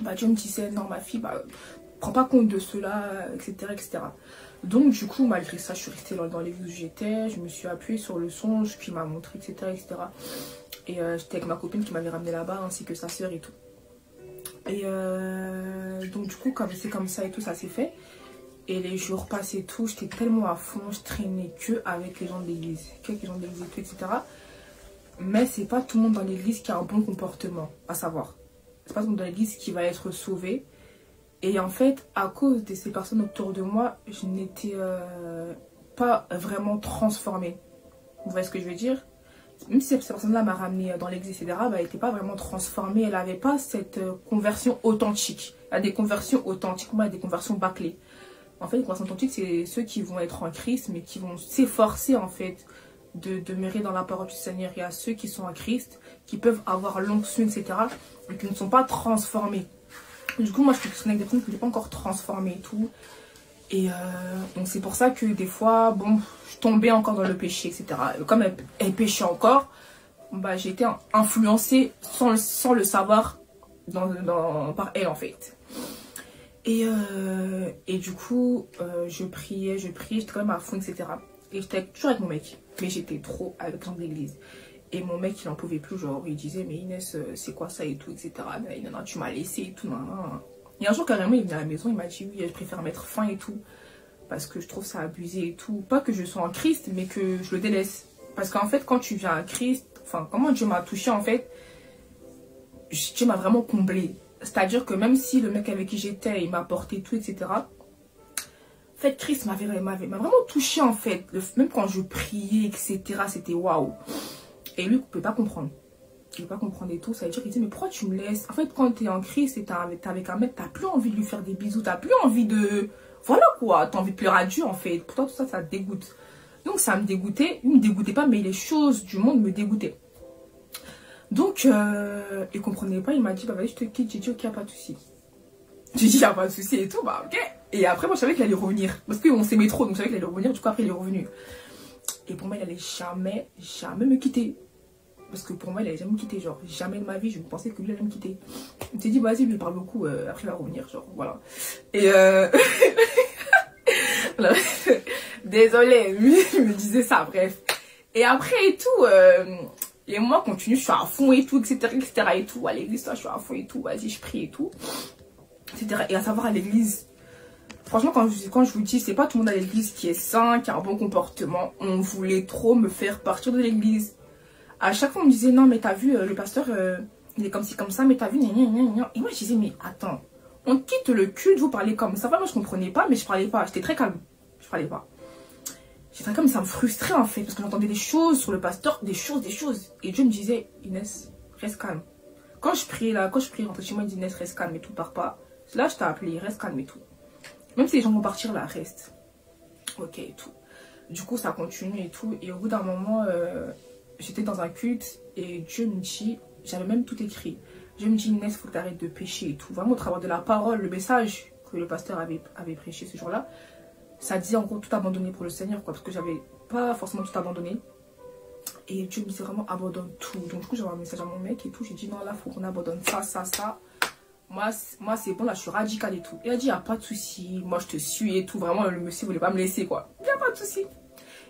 Bah, Dieu me disait, non, ma fille, prends pas compte de cela, etc., etc. Donc, du coup, malgré ça, je suis restée dans l'église où j'étais. Je me suis appuyée sur le songe qui m'a montré, etc., etc. Et j'étais avec ma copine qui m'avait ramené là-bas, ainsi que sa sœur et tout. Et donc du coup, comme c'est comme ça et tout, ça s'est fait. Et les jours passent et tout, j'étais tellement à fond, je traînais que avec les gens de l'église. Quelques gens de l'église et tout, etc. Mais c'est pas tout le monde dans l'église qui a un bon comportement, à savoir. C'est pas tout le monde dans l'église qui va être sauvé. Et en fait, à cause de ces personnes autour de moi, je n'étais pas vraiment transformée. Vous voyez ce que je veux dire? Même si cette personne-là m'a ramenée dans l'église, etc., bah, elle n'était pas vraiment transformée. Elle n'avait pas cette conversion authentique. Il y a des conversions authentiques, moi, il y a des conversions bâclées. En fait, les conversions authentiques, c'est ceux qui vont être en Christ, mais qui vont s'efforcer, en fait, de demeurer dans la parole du Seigneur. Il y a ceux qui sont en Christ, qui peuvent avoir l'onction, etc., mais qui ne sont pas transformés. Du coup, moi, je suis avec des personnes qui n'étaient pas encore transformées et tout. Et donc, c'est pour ça que des fois, bon, je tombais encore dans le péché, etc. Comme elle péchait encore, bah, j'ai été influencée sans le savoir par elle, en fait. Et du coup, je priais, j'étais quand même à fond, etc. Et j'étais toujours avec mon mec. Mais j'étais trop avec l'homme de l'église. Et mon mec, il en pouvait plus, genre, il disait, mais Inès, c'est quoi ça et tout, etc. Non, tu m'as laissé et tout, non. Et un jour, carrément, il venait à la maison, il m'a dit, oui, je préfère mettre fin et tout. Parce que je trouve ça abusé et tout. Pas que je sois en Christ, mais que je le délaisse. Parce qu'en fait, quand tu viens à Christ, enfin, comment Dieu m'a touché, en fait, Dieu m'a vraiment comblé. C'est-à-dire que même si le mec avec qui j'étais, il m'a apporté tout, etc. En fait, Christ m'a vraiment touché, en fait. Même quand je priais, etc., c'était waouh. Et lui, il ne pouvait pas comprendre. Il ne pouvait pas comprendre et tout. Ça veut dire qu'il disait, mais pourquoi tu me laisses? En fait, quand tu es en Christ et tu es avec un mec, tu n'as plus envie de lui faire des bisous. Tu n'as plus envie de... Voilà quoi. Tu as envie de pleurer à Dieu, en fait. Pourtant, tout ça, ça te dégoûte. Donc, ça me dégoûtait. Il ne me dégoûtait pas, mais les choses du monde me dégoûtaient. Donc, il ne comprenait pas. Il m'a dit, bah vas-y, je te quitte. J'ai dit, ok, il n'y a pas de souci. J'ai dit, il n'y a pas de souci et tout. Bah, ok. Et après, moi, je savais qu'il allait revenir. Parce qu'on s'aimait trop. Donc, je savais qu'il allait revenir. Du coup, après, il est revenu. Et pour moi, il allait jamais me quitter. Parce que pour moi, il allait jamais me quitter. Genre, jamais de ma vie, je pensais que lui allait me quitter. Il s'est dit, vas-y, lui, il parle beaucoup. Après, il va revenir. Genre, voilà. Et désolée, lui, il me disait ça, bref. Et après et tout, et moi, continue, je suis à fond et tout, etc. et tout. À l'église, je suis à fond et tout. Vas-y, je prie et tout. Etc. Et à savoir, à l'église, franchement, quand je vous dis, c'est pas tout le monde à l'église qui est sain, qui a un bon comportement. On voulait trop me faire partir de l'église. À chaque fois, on me disait, non, mais t'as vu, le pasteur, il est comme ci, comme ça, mais t'as vu, gna, gna, gna, gna. Et moi, je disais, mais attends, on quitte le culte, vous parlez comme ça. Moi, je comprenais pas, mais je parlais pas. J'étais très calme. Je parlais pas. J'étais très calme, ça me frustrait, en fait, parce que j'entendais des choses sur le pasteur, des choses. Et Dieu me disait, Inès, reste calme. Quand je priais, rentre chez moi, il me dit, Inès, reste calme et tout, pars pas. Là, je t'ai appelé, reste calme et tout. Même si les gens vont partir, là, reste. Ok, et tout. Du coup, ça continue et tout. Et au bout d'un moment, j'étais dans un culte et Dieu me dit, j'avais même tout écrit. Dieu me dit, Inès, il faut que tu arrêtes de pécher et tout. Vraiment, au travers de la parole, le message que le pasteur avait prêché ce jour-là, ça disait en gros tout abandonner pour le Seigneur, quoi. Parce que j'avais pas forcément tout abandonné. Et Dieu me disait vraiment, abandonne tout. Donc, du coup, j'avais un message à mon mec et tout. J'ai dit, non, là, il faut qu'on abandonne ça. Moi c'est bon, là, je suis radicale et tout. Il a dit, il n'y a pas de souci. Moi, je te suis et tout. Vraiment, le monsieur voulait pas me laisser, quoi. Il n'y a pas de souci.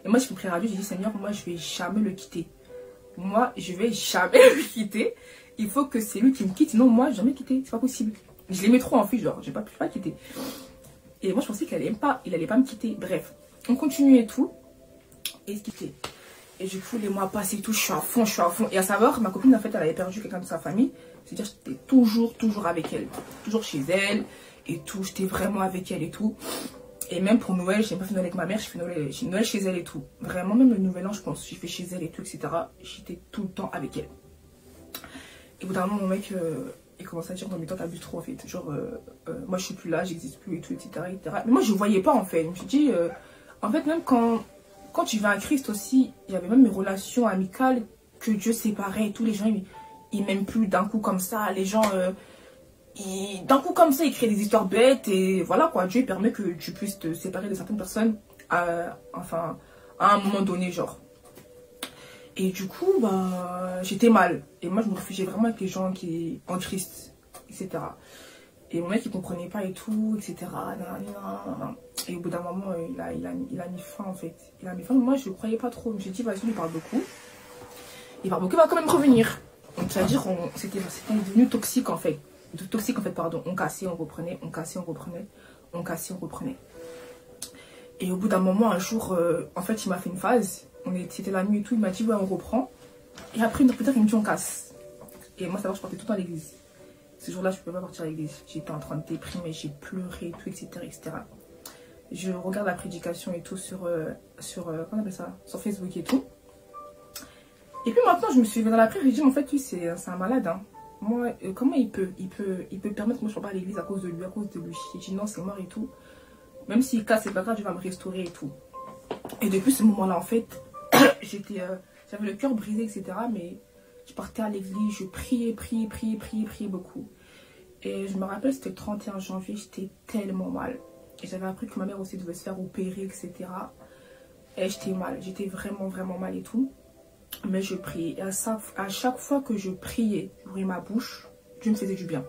Et moi, je suis prière à Dieu. J'ai dit, Seigneur, moi, je vais jamais le quitter. Moi, je vais jamais le quitter. Il faut que c'est lui qui me quitte. Sinon, moi, je vais jamais quitter. C'est pas possible. Je l'aimais trop, en fait. Genre, je vais pas le quitter. Et moi, je pensais qu'il allait pas me quitter. Bref, on continue et tout. Et se quitter. Et du coup, les mois passent et tout. Je suis à fond. Et à savoir, ma copine, en fait, elle avait perdu quelqu'un de sa famille. C'est-à-dire, j'étais toujours avec elle. Toujours chez elle. Et tout. J'étais vraiment avec elle et tout. Et même pour Noël, je n'ai pas fait Noël avec ma mère, j'ai Noël chez elle et tout. Vraiment, même le nouvel an, je pense, j'ai fait chez elle et tout, etc. J'étais tout le temps avec elle. Et au bout d'un moment, mon mec, il commence à dire, non mais toi t'abuses trop en fait. Genre, moi je suis plus là, j'existe plus et tout, etc., etc. Mais moi je voyais pas en fait. Je me suis dit, en fait, même quand tu viens à Christ aussi, il y avait même mes relations amicales que Dieu séparait et tout. Les gens, ils m'aiment plus d'un coup comme ça. Les gens... d'un coup comme ça, il crée des histoires bêtes et voilà quoi, Dieu permet que tu puisses te séparer de certaines personnes à un moment donné, genre. Et du coup, bah, j'étais mal. Et moi, je me réfugiais vraiment avec les gens qui en Christ, etc. Et mon mec, il comprenait pas et tout, etc. Et au bout d'un moment, il a mis fin, en fait. Il a mis fin. Moi, je ne croyais pas trop. Je me suis dit, vas-y, il parle beaucoup. il va quand même revenir. Donc c'est-à-dire c'était devenu toxique en fait. Pardon. On cassait, on reprenait, on cassait, on reprenait, on cassait, on reprenait. Et au bout d'un moment, un jour, en fait, il m'a fait une phase. C'était la nuit et tout, il m'a dit ouais, on reprend. Et après une heure plus tard, il me dit on casse. Et moi, ça va, je partais tout le temps à l'église. Ce jour-là, je ne pouvais pas partir à l'église. J'étais en train de déprimer, j'ai pleuré, tout, etc., etc. Je regarde la prédication et tout sur comment on appelle ça, sur Facebook et tout. Et puis maintenant, je me suis levée dans la prière et j'ai dit, en fait, lui, c'est un malade. Hein. Moi, comment il peut permettre que moi je ne sois pas à l'église à cause de lui, J'ai dit non, c'est mort et tout. Même s'il casse, c'est pas grave, je vais me restaurer et tout. Et depuis ce moment-là, en fait, j'avais le cœur brisé, etc. Mais je partais à l'église, je priais beaucoup. Et je me rappelle, c'était le 31 janvier, j'étais tellement mal. Et j'avais appris que ma mère aussi devait se faire opérer, etc. Et j'étais mal, j'étais vraiment mal et tout. Mais je priais. Et à chaque fois que je priais, j'ouvrais ma bouche, Dieu me faisait du bien.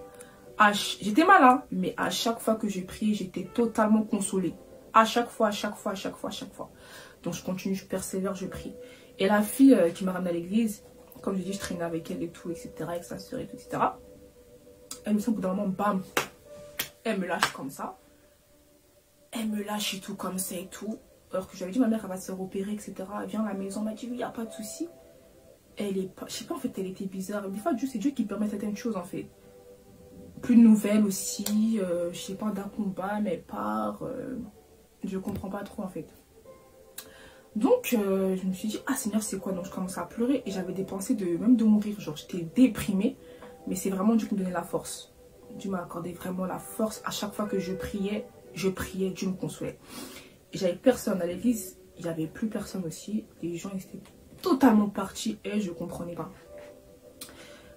J'étais mal, hein, mais à chaque fois que je priais, j'étais totalement consolée. À chaque fois. Donc je continue, je persévère, je prie. Et la fille qui m'a ramenée à l'église, comme je dis, je traînais avec elle et tout, etc., avec sa soeur et tout, etc. Elle me sent au bout d'un moment, bam, elle me lâche comme ça. Elle me lâche et tout, comme ça et tout. Alors que j'avais dit, ma mère, elle va se faire opérer, etc. Elle vient à la maison, elle m'a dit, oui, il n'y a pas de souci. Elle est pas, je sais pas, en fait, elle était bizarre. Des fois, c'est Dieu qui permet certaines choses, en fait. Plus de nouvelles aussi, je sais pas, d'un combat, mais part. Je comprends pas trop, en fait. Donc, je me suis dit, ah Seigneur, c'est quoi? Donc, je commençais à pleurer et j'avais des pensées même de mourir. Genre, j'étais déprimée. Mais c'est vraiment Dieu qui me donnait la force. Dieu m'a accordé vraiment la force. À chaque fois que je priais, Dieu me consolait. Et j'avais personne à l'église. Il n'y avait plus personne aussi. Les gens étaient totalement partis et je ne comprenais pas.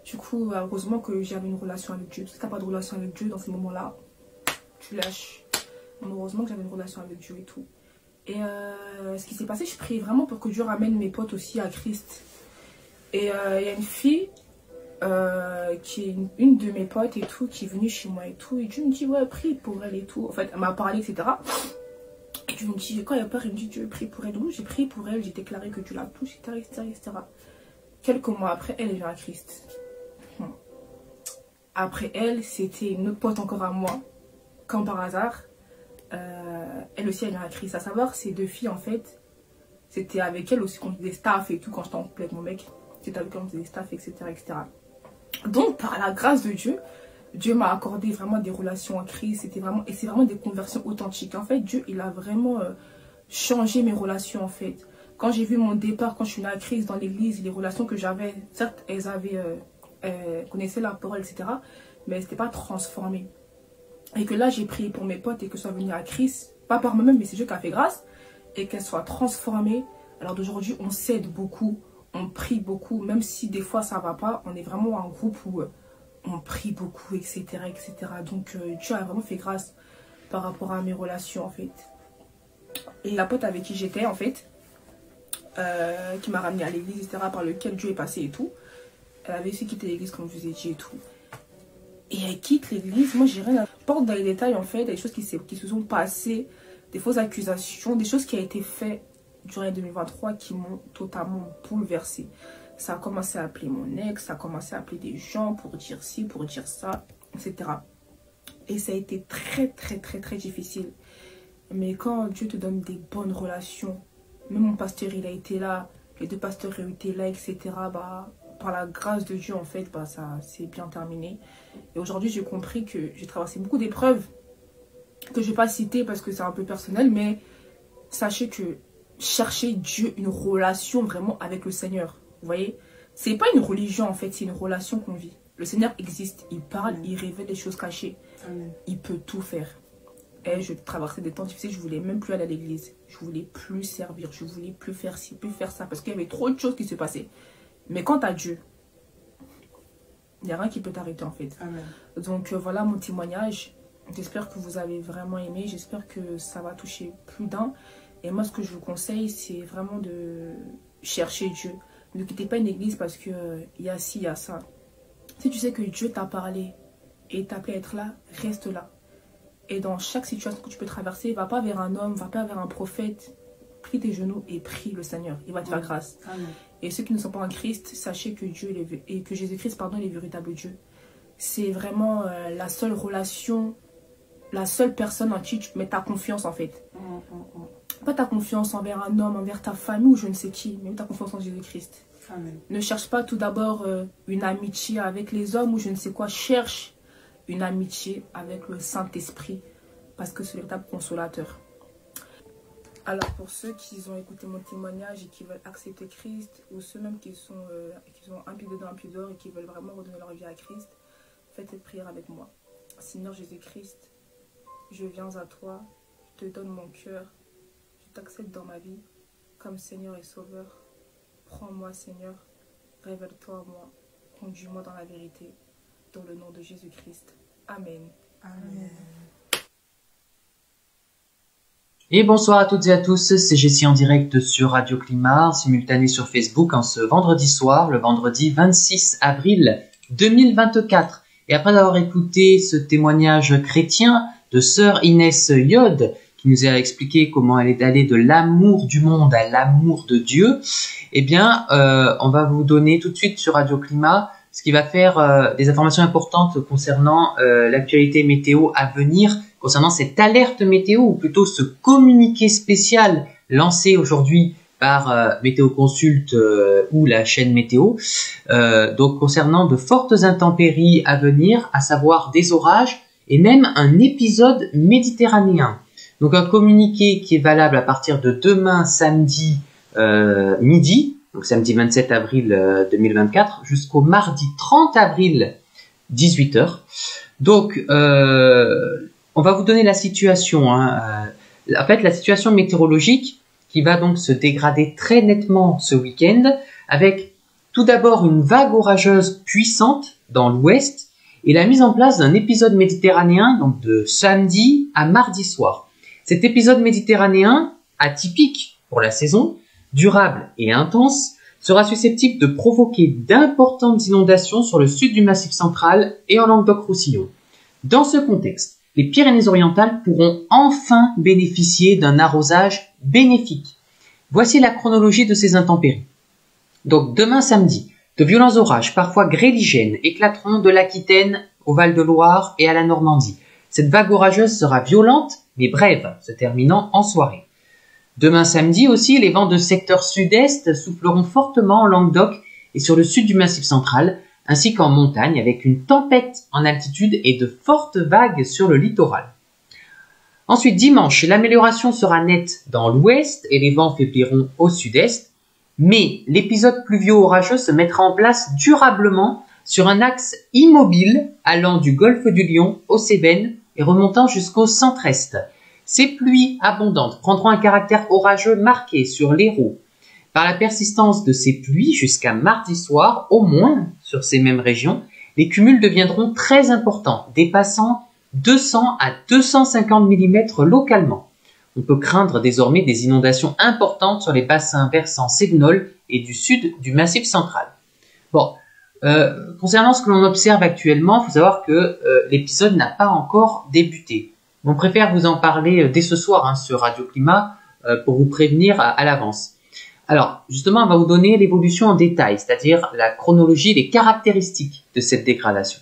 Du coup, heureusement que j'avais une relation avec Dieu. Si tu n'as pas de relation avec Dieu dans ces moments-là, tu lâches. Heureusement que j'avais une relation avec Dieu et tout. Et ce qui s'est passé, je priais vraiment pour que Dieu ramène mes potes aussi à Christ. Et il y a une fille qui est une de mes potes et tout, qui est venue chez moi et tout. Et Dieu me dit, ouais, prie pour elle et tout. En fait, elle m'a parlé, etc. Et Dieu me dit, quand il y a peur, il me dit, Dieu, prie pour elle. Donc j'ai prié pour elle, j'ai déclaré que Dieu la touche, etc. Quelques mois après, elle vient à Christ. Après elle, c'était une autre pote encore à moi, comme par hasard. Elle aussi, elle vient à Christ. À savoir, ces deux filles, en fait, c'était avec elle aussi qu'on faisait des staffs et tout, quand j'étais en couple avec mon mec. C'était avec elle qu'on faisait des staffs, etc. Donc, par la grâce de Dieu, Dieu m'a accordé vraiment des relations en Christ. Et c'est vraiment des conversions authentiques. En fait, Dieu, il a vraiment changé mes relations, en fait. Quand j'ai vu mon départ, quand je suis née à Christ dans l'église, les relations que j'avais, certes, elles connaissaient la parole, etc. Mais elles n'étaient pas transformées. Et que là, j'ai prié pour mes potes et que ça soit venu à Christ, pas par moi-même, mais c'est Dieu qui a fait grâce, et qu'elles soient transformées. Alors d'aujourd'hui, on s'aide beaucoup, on prie beaucoup, même si des fois ça va pas, on est vraiment un groupe où on prie beaucoup, etc. Donc Dieu a vraiment fait grâce par rapport à mes relations, en fait. Et la pote avec qui j'étais, en fait, qui m'a ramenée à l'église, etc., par lequel Dieu est passé et tout, elle avait aussi quitté l'église, comme je vous ai dit et tout. Et elle quitte l'église, moi j'ai rien à... Je porte dans les détails, en fait, des choses qui se sont passées, des fausses accusations, des choses qui ont été faites durant 2023 qui m'ont totalement bouleversée. Ça a commencé à appeler mon ex, ça a commencé à appeler des gens pour dire ci, pour dire ça, etc. Et ça a été très difficile. Mais quand Dieu te donne des bonnes relations, même mon pasteur il a été là, les deux pasteurs ont été là, etc. Par la grâce de Dieu, en fait, ça s'est bien terminé. Et aujourd'hui, j'ai compris que j'ai traversé beaucoup d'épreuves que je ne vais pas citer parce que c'est un peu personnel, mais sachez que chercher Dieu, une relation vraiment avec le Seigneur, vous voyez, c'est pas une religion, en fait, c'est une relation qu'on vit. Le Seigneur existe, il parle, il révèle des choses cachées. Il peut tout faire. Et je traversais des temps difficiles, je voulais même plus aller à l'église. Je voulais plus servir, je voulais plus faire ci, plus faire ça, parce qu'il y avait trop de choses qui se passaient. Mais quand tu as Dieu, il n'y a rien qui peut t'arrêter, en fait. Amen. Donc voilà mon témoignage. J'espère que vous avez vraiment aimé. J'espère que ça va toucher plus d'un. Et moi, ce que je vous conseille, c'est vraiment de chercher Dieu. Ne quittez pas une église parce qu'il y a ci, il y a ça. Si tu sais que Dieu t'a parlé et t'a appelé à être là, reste là. Et dans chaque situation que tu peux traverser, va pas vers un homme, va pas vers un prophète. Prie tes genoux et prie le Seigneur. Il va te faire grâce. Amen. Et ceux qui ne sont pas en Christ, sachez que que Jésus-Christ, pardon, est le véritable Dieu. C'est vraiment la seule relation, la seule personne en qui tu mets ta confiance en fait. Pas ta confiance envers un homme, envers ta famille ou je ne sais qui, mais ta confiance en Jésus-Christ. Ne cherche pas tout d'abord une amitié avec les hommes ou je ne sais quoi. Cherche une amitié avec le Saint-Esprit parce que c'est le véritable consolateur. Alors pour ceux qui ont écouté mon témoignage et qui veulent accepter Christ ou ceux même qui ont un pied dedans, un pied dehors et qui veulent vraiment redonner leur vie à Christ, faites cette prière avec moi. Seigneur Jésus-Christ, je viens à toi, je te donne mon cœur, je t'accepte dans ma vie comme Seigneur et Sauveur. Prends-moi Seigneur, révèle-toi à moi, conduis-moi dans la vérité, dans le nom de Jésus-Christ. Amen. Amen. Et bonsoir à toutes et à tous, c'est Jessie en direct sur Radio Climat, en simultané sur Facebook en ce vendredi soir, le vendredi 26 avril 2024. Et après avoir écouté ce témoignage chrétien de sœur Inès Yod, qui nous a expliqué comment elle est allée de l'amour du monde à l'amour de Dieu, eh bien, on va vous donner tout de suite sur Radio Climat ce qui va faire des informations importantes concernant l'actualité météo à venir, concernant cette alerte météo, ou plutôt ce communiqué spécial lancé aujourd'hui par Météo Consult ou la chaîne météo, donc concernant de fortes intempéries à venir, à savoir des orages et même un épisode méditerranéen. Donc un communiqué qui est valable à partir de demain samedi midi, donc samedi 27 avril 2024, jusqu'au mardi 30 avril 18h. Donc on va vous donner la situation. En fait, la situation météorologique qui va donc se dégrader très nettement ce week-end, avec tout d'abord une vague orageuse puissante dans l'ouest et la mise en place d'un épisode méditerranéen, donc de samedi à mardi soir. Cet épisode méditerranéen, atypique pour la saison, durable et intense, sera susceptible de provoquer d'importantes inondations sur le sud du Massif central et en Languedoc-Roussillon. Dans ce contexte, les Pyrénées-Orientales pourront enfin bénéficier d'un arrosage bénéfique. Voici la chronologie de ces intempéries. Donc demain samedi, de violents orages, parfois grêligènes, éclateront de l'Aquitaine au Val-de-Loire et à la Normandie. Cette vague orageuse sera violente, mais brève, se terminant en soirée. Demain samedi aussi, les vents de secteur sud-est souffleront fortement en Languedoc et sur le sud du Massif central, ainsi qu'en montagne, avec une tempête en altitude et de fortes vagues sur le littoral. Ensuite, dimanche, l'amélioration sera nette dans l'ouest et les vents faibliront au sud-est, mais l'épisode pluvio-orageux se mettra en place durablement sur un axe immobile allant du golfe du Lion aux Cévennes et remontant jusqu'au centre-est. Ces pluies abondantes prendront un caractère orageux marqué sur l'Hérault. Par la persistance de ces pluies jusqu'à mardi soir, au moins sur ces mêmes régions, les cumuls deviendront très importants, dépassant 200 à 250 mm localement. On peut craindre désormais des inondations importantes sur les bassins versants Cévenol et du sud du Massif central. Bon, concernant ce que l'on observe actuellement, il faut savoir que l'épisode n'a pas encore débuté. On préfère vous en parler dès ce soir sur Radio Climat pour vous prévenir à l'avance. Alors, justement, on va vous donner l'évolution en détail, c'est-à-dire la chronologie, les caractéristiques de cette dégradation.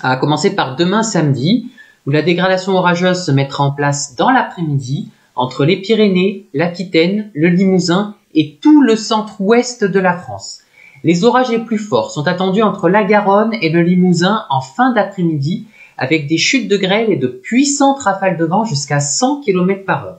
À commencer par demain samedi, où la dégradation orageuse se mettra en place dans l'après-midi, entre les Pyrénées, l'Aquitaine, le Limousin et tout le centre-ouest de la France. Les orages les plus forts sont attendus entre la Garonne et le Limousin en fin d'après-midi, avec des chutes de grêle et de puissantes rafales de vent jusqu'à 100 km/h.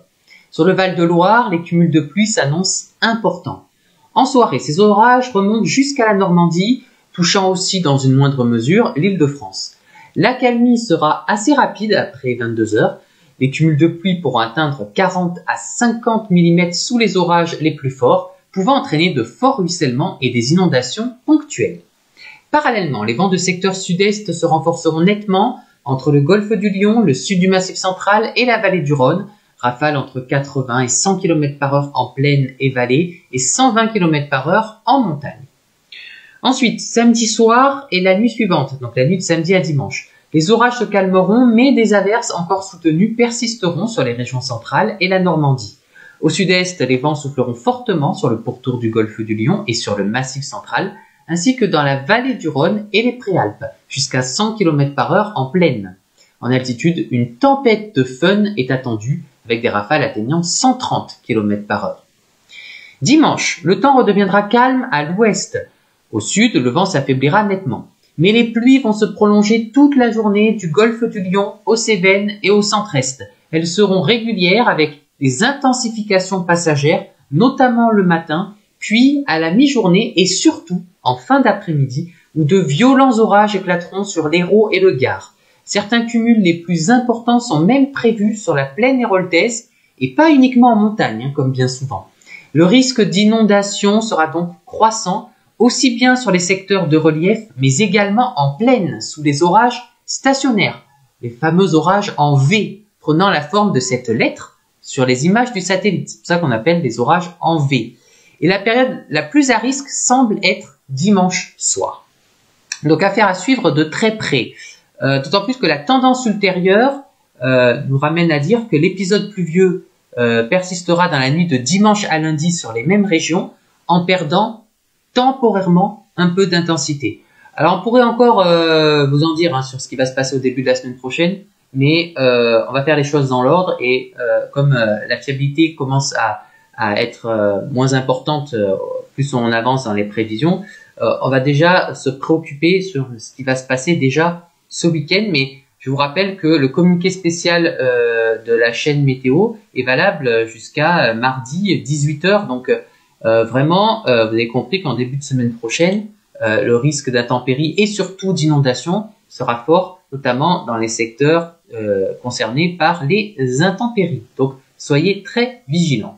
Sur le Val-de-Loire, les cumuls de pluie s'annoncent importants. En soirée, ces orages remontent jusqu'à la Normandie, touchant aussi dans une moindre mesure l'Île-de-France. L'accalmie sera assez rapide après 22 heures. Les cumuls de pluie pourront atteindre 40 à 50 mm sous les orages les plus forts, pouvant entraîner de forts ruissellements et des inondations ponctuelles. Parallèlement, les vents de secteur sud-est se renforceront nettement entre le golfe du Lion, le sud du Massif central et la vallée du Rhône, rafales entre 80 et 100 km/h en plaine et vallée et 120 km/h en montagne. Ensuite, samedi soir et la nuit suivante, donc la nuit de samedi à dimanche, les orages se calmeront, mais des averses encore soutenues persisteront sur les régions centrales et la Normandie. Au sud-est, les vents souffleront fortement sur le pourtour du golfe du Lion et sur le Massif central, ainsi que dans la vallée du Rhône et les Préalpes, jusqu'à 100 km/h en plaine. En altitude, une tempête de fun est attendue, avec des rafales atteignant 130 km/h. Dimanche, le temps redeviendra calme à l'ouest. Au sud, le vent s'affaiblira nettement. Mais les pluies vont se prolonger toute la journée du golfe du Lion aux Cévennes et au centre-est. Elles seront régulières avec des intensifications passagères, notamment le matin, puis à la mi-journée et surtout en fin d'après-midi, où de violents orages éclateront sur l'Hérault et le Gard. Certains cumuls les plus importants sont même prévus sur la plaine héroltaise et pas uniquement en montagne, comme bien souvent. Le risque d'inondation sera donc croissant, aussi bien sur les secteurs de relief, mais également en plaine, sous les orages stationnaires, les fameux orages en V, prenant la forme de cette lettre sur les images du satellite. C'est pour ça qu'on appelle les orages en V. Et la période la plus à risque semble être dimanche soir. Donc affaire à suivre de très près. D'autant plus que la tendance ultérieure nous ramène à dire que l'épisode pluvieux persistera dans la nuit de dimanche à lundi sur les mêmes régions, en perdant temporairement un peu d'intensité. Alors on pourrait encore vous en dire sur ce qui va se passer au début de la semaine prochaine, mais on va faire les choses dans l'ordre et comme la fiabilité commence à être moins importante plus on avance dans les prévisions, on va déjà se préoccuper sur ce qui va se passer déjà ce week-end, mais je vous rappelle que le communiqué spécial de la chaîne météo est valable jusqu'à mardi 18h, donc vraiment, vous avez compris qu'en début de semaine prochaine, le risque d'intempéries et surtout d'inondation sera fort, notamment dans les secteurs concernés par les intempéries. Donc, soyez très vigilants.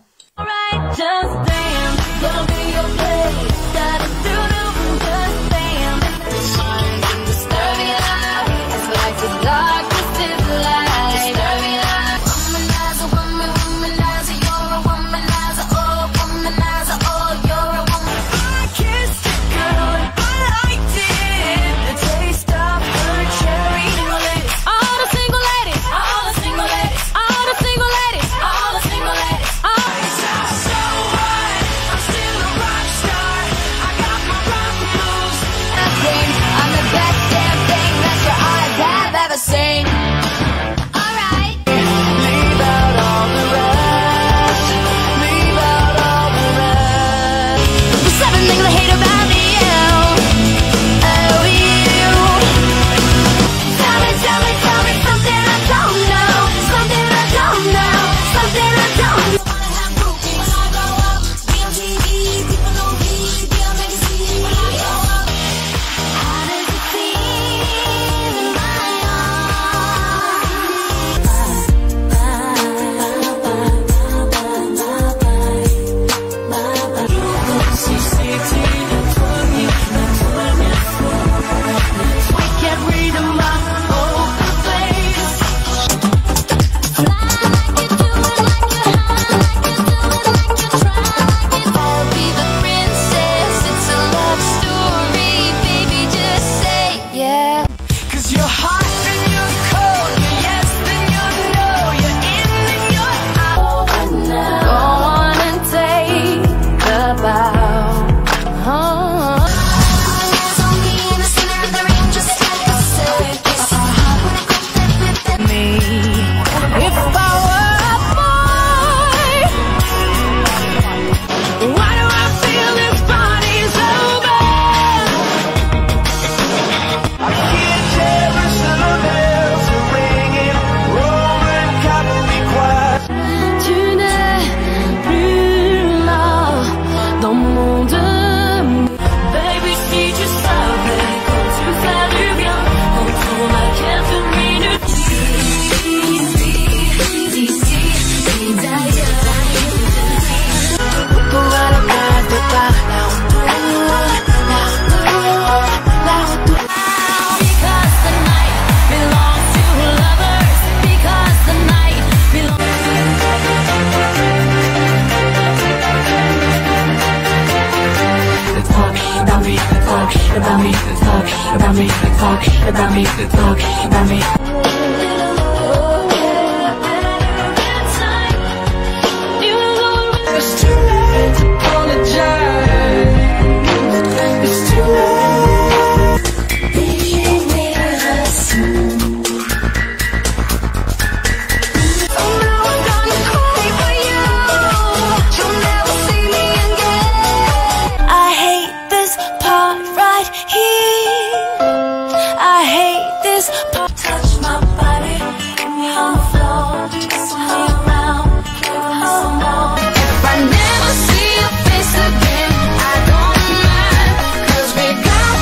this part. Touch my body, put me on the floor, twist me around, give me some more. If I never see your face again, I don't mind, 'cause we got.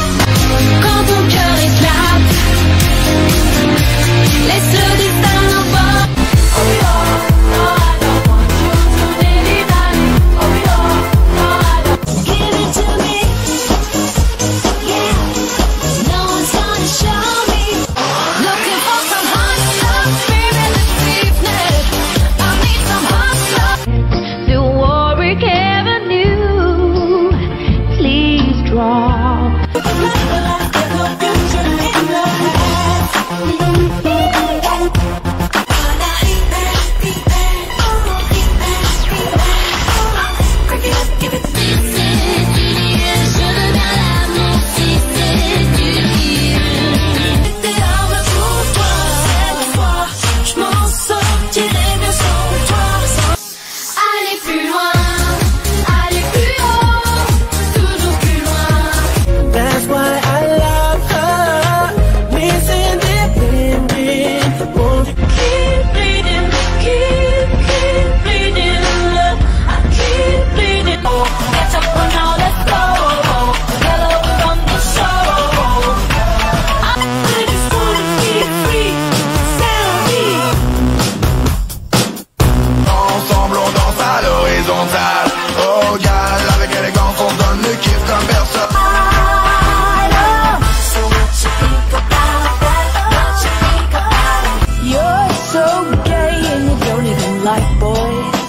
Quand ton cœur éclate, laisse-le destin en bas. Oh yeah, no, I don't want you to leave it on. Oh yeah, no, I don't. Give it to me, yeah. No one's gonna show me. Looking for some hot stuff, baby, this evening. I need some hot stuff. The Warwick Avenue, please drop. Allez plus loin, allez plus haut, toujours plus loin. That's why I love her, Miss Independent. Won't you keep bleeding, keep bleeding, love. I keep bleeding. Oh, get up and now let's go. Hello from the show. I just wanna be free, tell me. Ensemble on danse à l'horizontale. Oh gal, avec élégance on donne le kiff comme personne. You're so gay and you don't even like boys.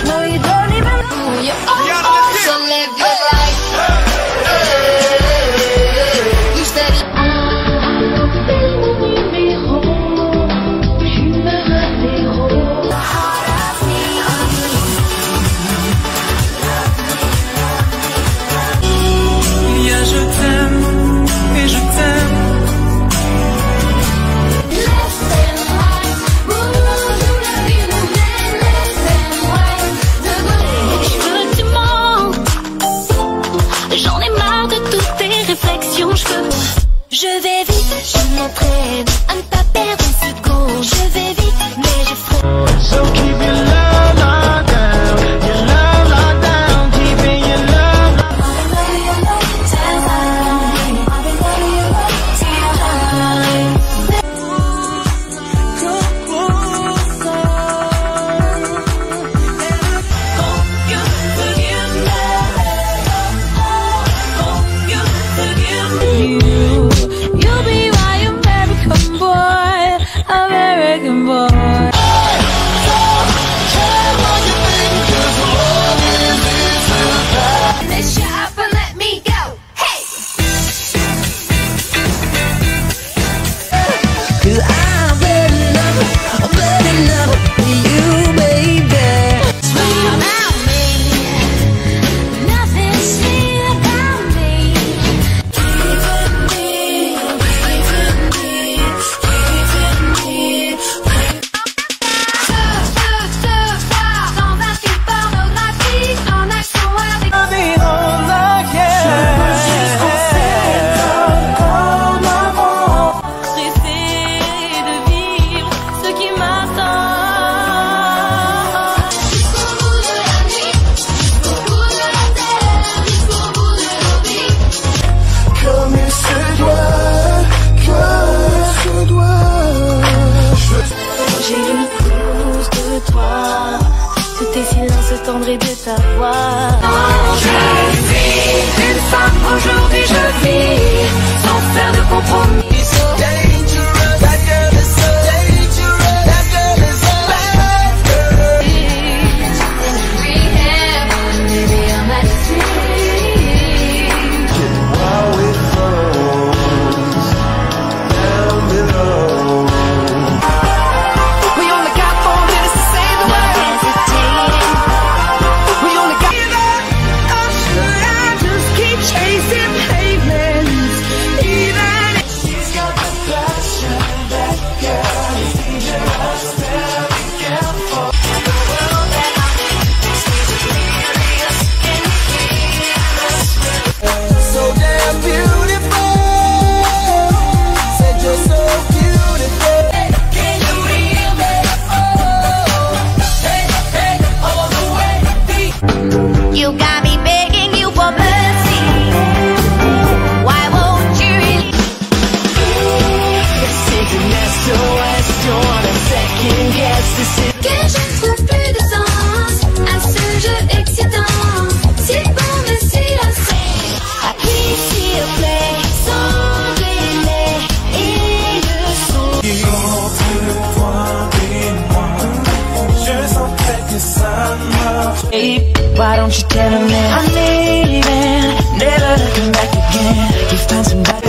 No, you don't even. You're all to live your life. You said it. Il y a je t'aime et je t'aime. Je veux que tu mentes. J'en ai marre de toutes tes réflexions. Je vais vite, je m'entraîne à ne pas perdre une seconde. Je vais vite, mais je freine. So keep your love locked down, your love locked down, keeping your love locked You'll be my American. Why don't you tell him that I'm leaving, never looking back again. You find somebody.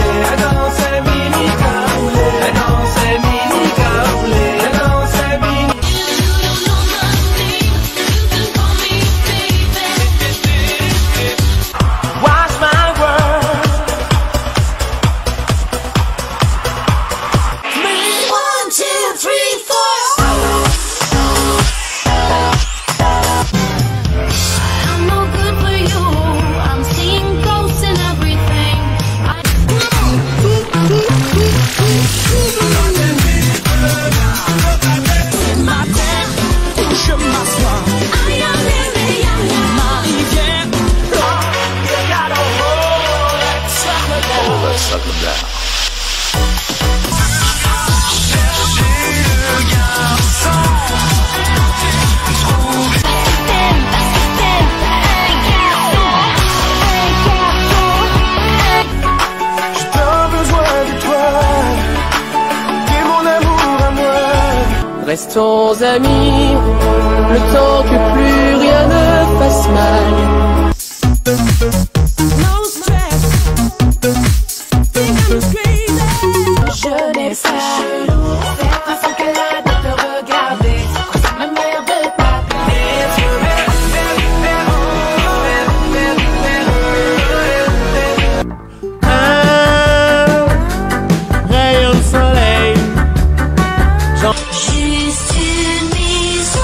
Restons amis, le temps que plus rien ne fasse mal. No stress, think I'm crazy. Je n'ai pas cette façon qu'elle a de te regarder. C'est ma mère de Un rayon de soleil. Juste une mise au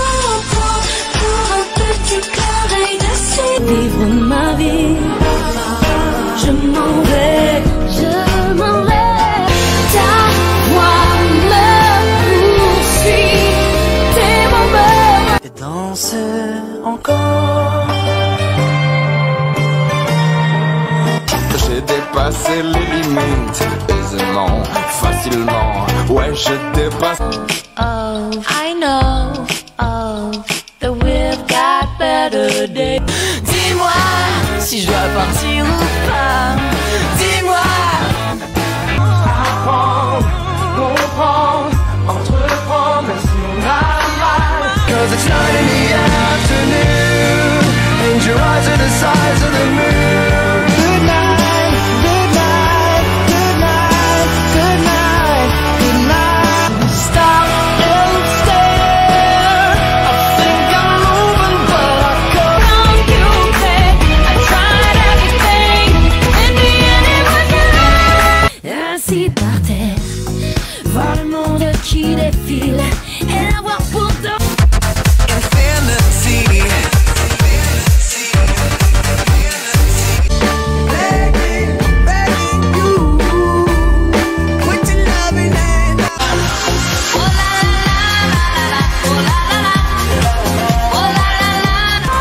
point pour un petit clin d'œil de suite. Vivre ma vie, je m'en vais, ta voix me poursuit, t'es mon beurre. Et danse encore. J'ai dépassé les limites aisément, facilement. Ouais, je dépasse. Oh, I know, oh, that we've got better days. Dis-moi si je dois partir ou pas. Dis-moi. Apprendre, comprendre, entreprendre, même si on a mal. 'Cause it's night in the afternoon, and your eyes are the size of the moon. Good night, good night, good night, good night, good night. Stop and stare. I think I'm moving, but I can't. You said I tried everything, in the end it wasn't right. Ainsi par terre, voir le monde qui défile et l'avoir pour deux. Infinity. Begging, begging you, put your loving hand out. Oh la la la la, oh la la la, oh la la la.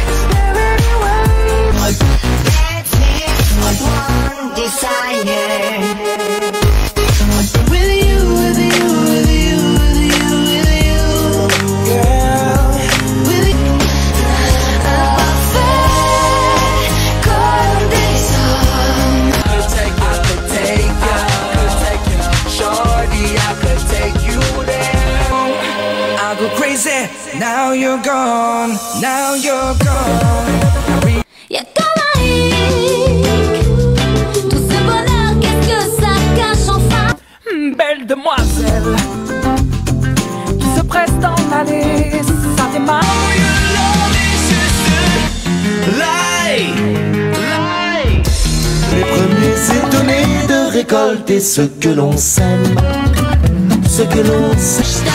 Is there any way? Let's make one desire. With you, with you, with you, with you, with you, girl. With you. Parfait comme des hommes. I could take ya, shorty, I could take you there. I go crazy, now you're gone, now you're gone. Y'a comme un hic. Tout ce bonheur, qu'est-ce que ça cache enfin? Belle demoiselle qui se presse d'en aller, ça démarre. Les premiers étonnés de récolter ce que l'on sème, ce que l'on sème.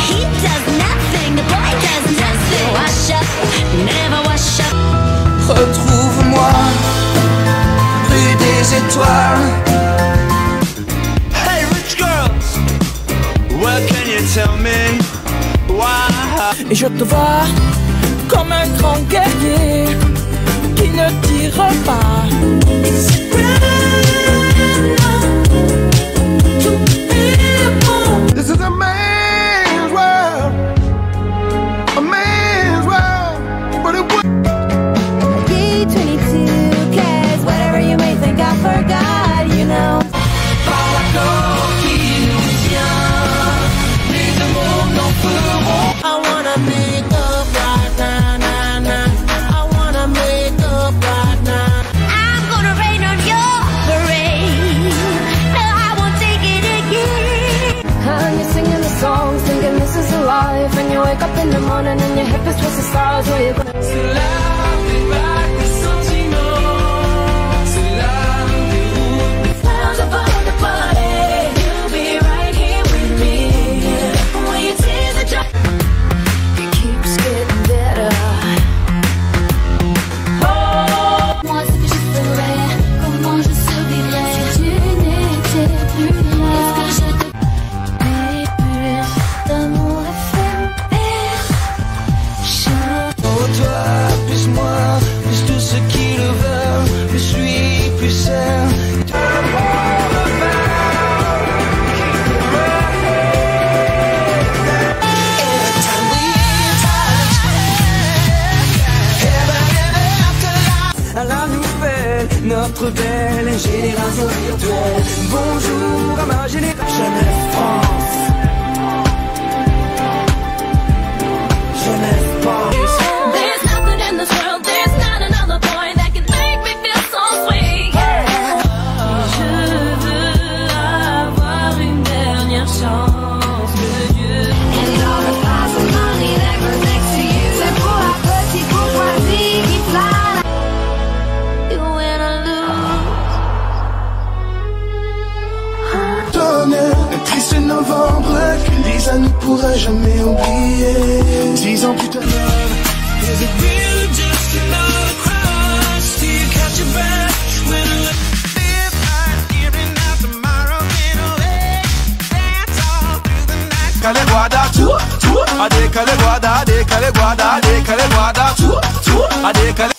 He does nothing, the boy does nothing. Wash up, never wash up. Retrouve-moi, rue des étoiles. Hey, rich girls, what can you tell me? Why? Et je te vois comme un grand guerrier qui ne tire pas. This is a man's world, a man's world, but it was. Be 22, 'cause whatever you may think I forgot, you know. Par l'accord qui nous tient, les deux mondes n'en feront this was the stars where you're going. C'est là des vagues, des sentiments. C'est là des routes. Clouds above the party. You'll be right here with me. When your tears are dry, it keeps getting better. Moi ce que je ferais, comment je survivrais si tu n'étais plus là. Est-ce que je te paye plus d'amour éphémère? Oh toi, plus moi, plus tous ceux qui le veulent, plus lui, plus elle. À la nouvelle, notre belle génération virtuelle. Bonjour à ma génération. Jeunesse France. Jeunesse France. There's nothing in this world, there's not another boy that can make me feel so sweet. Je veux avoir une dernière chance de Dieu. And all the piles of money that goes next to you. C'est pour la petite bourgeoisie qui fly. You win or lose. Donne un triste novembre que Lisa ne pourra jamais oublier. 10 ans plus tard. Is it real or just another crush? Do you catch your breath when I look? Live right here and now tomorrow in a way. Dance all through the night. Kale guada tu, ade kale guada, ade kale guada, ade kale guada tu, ade kale.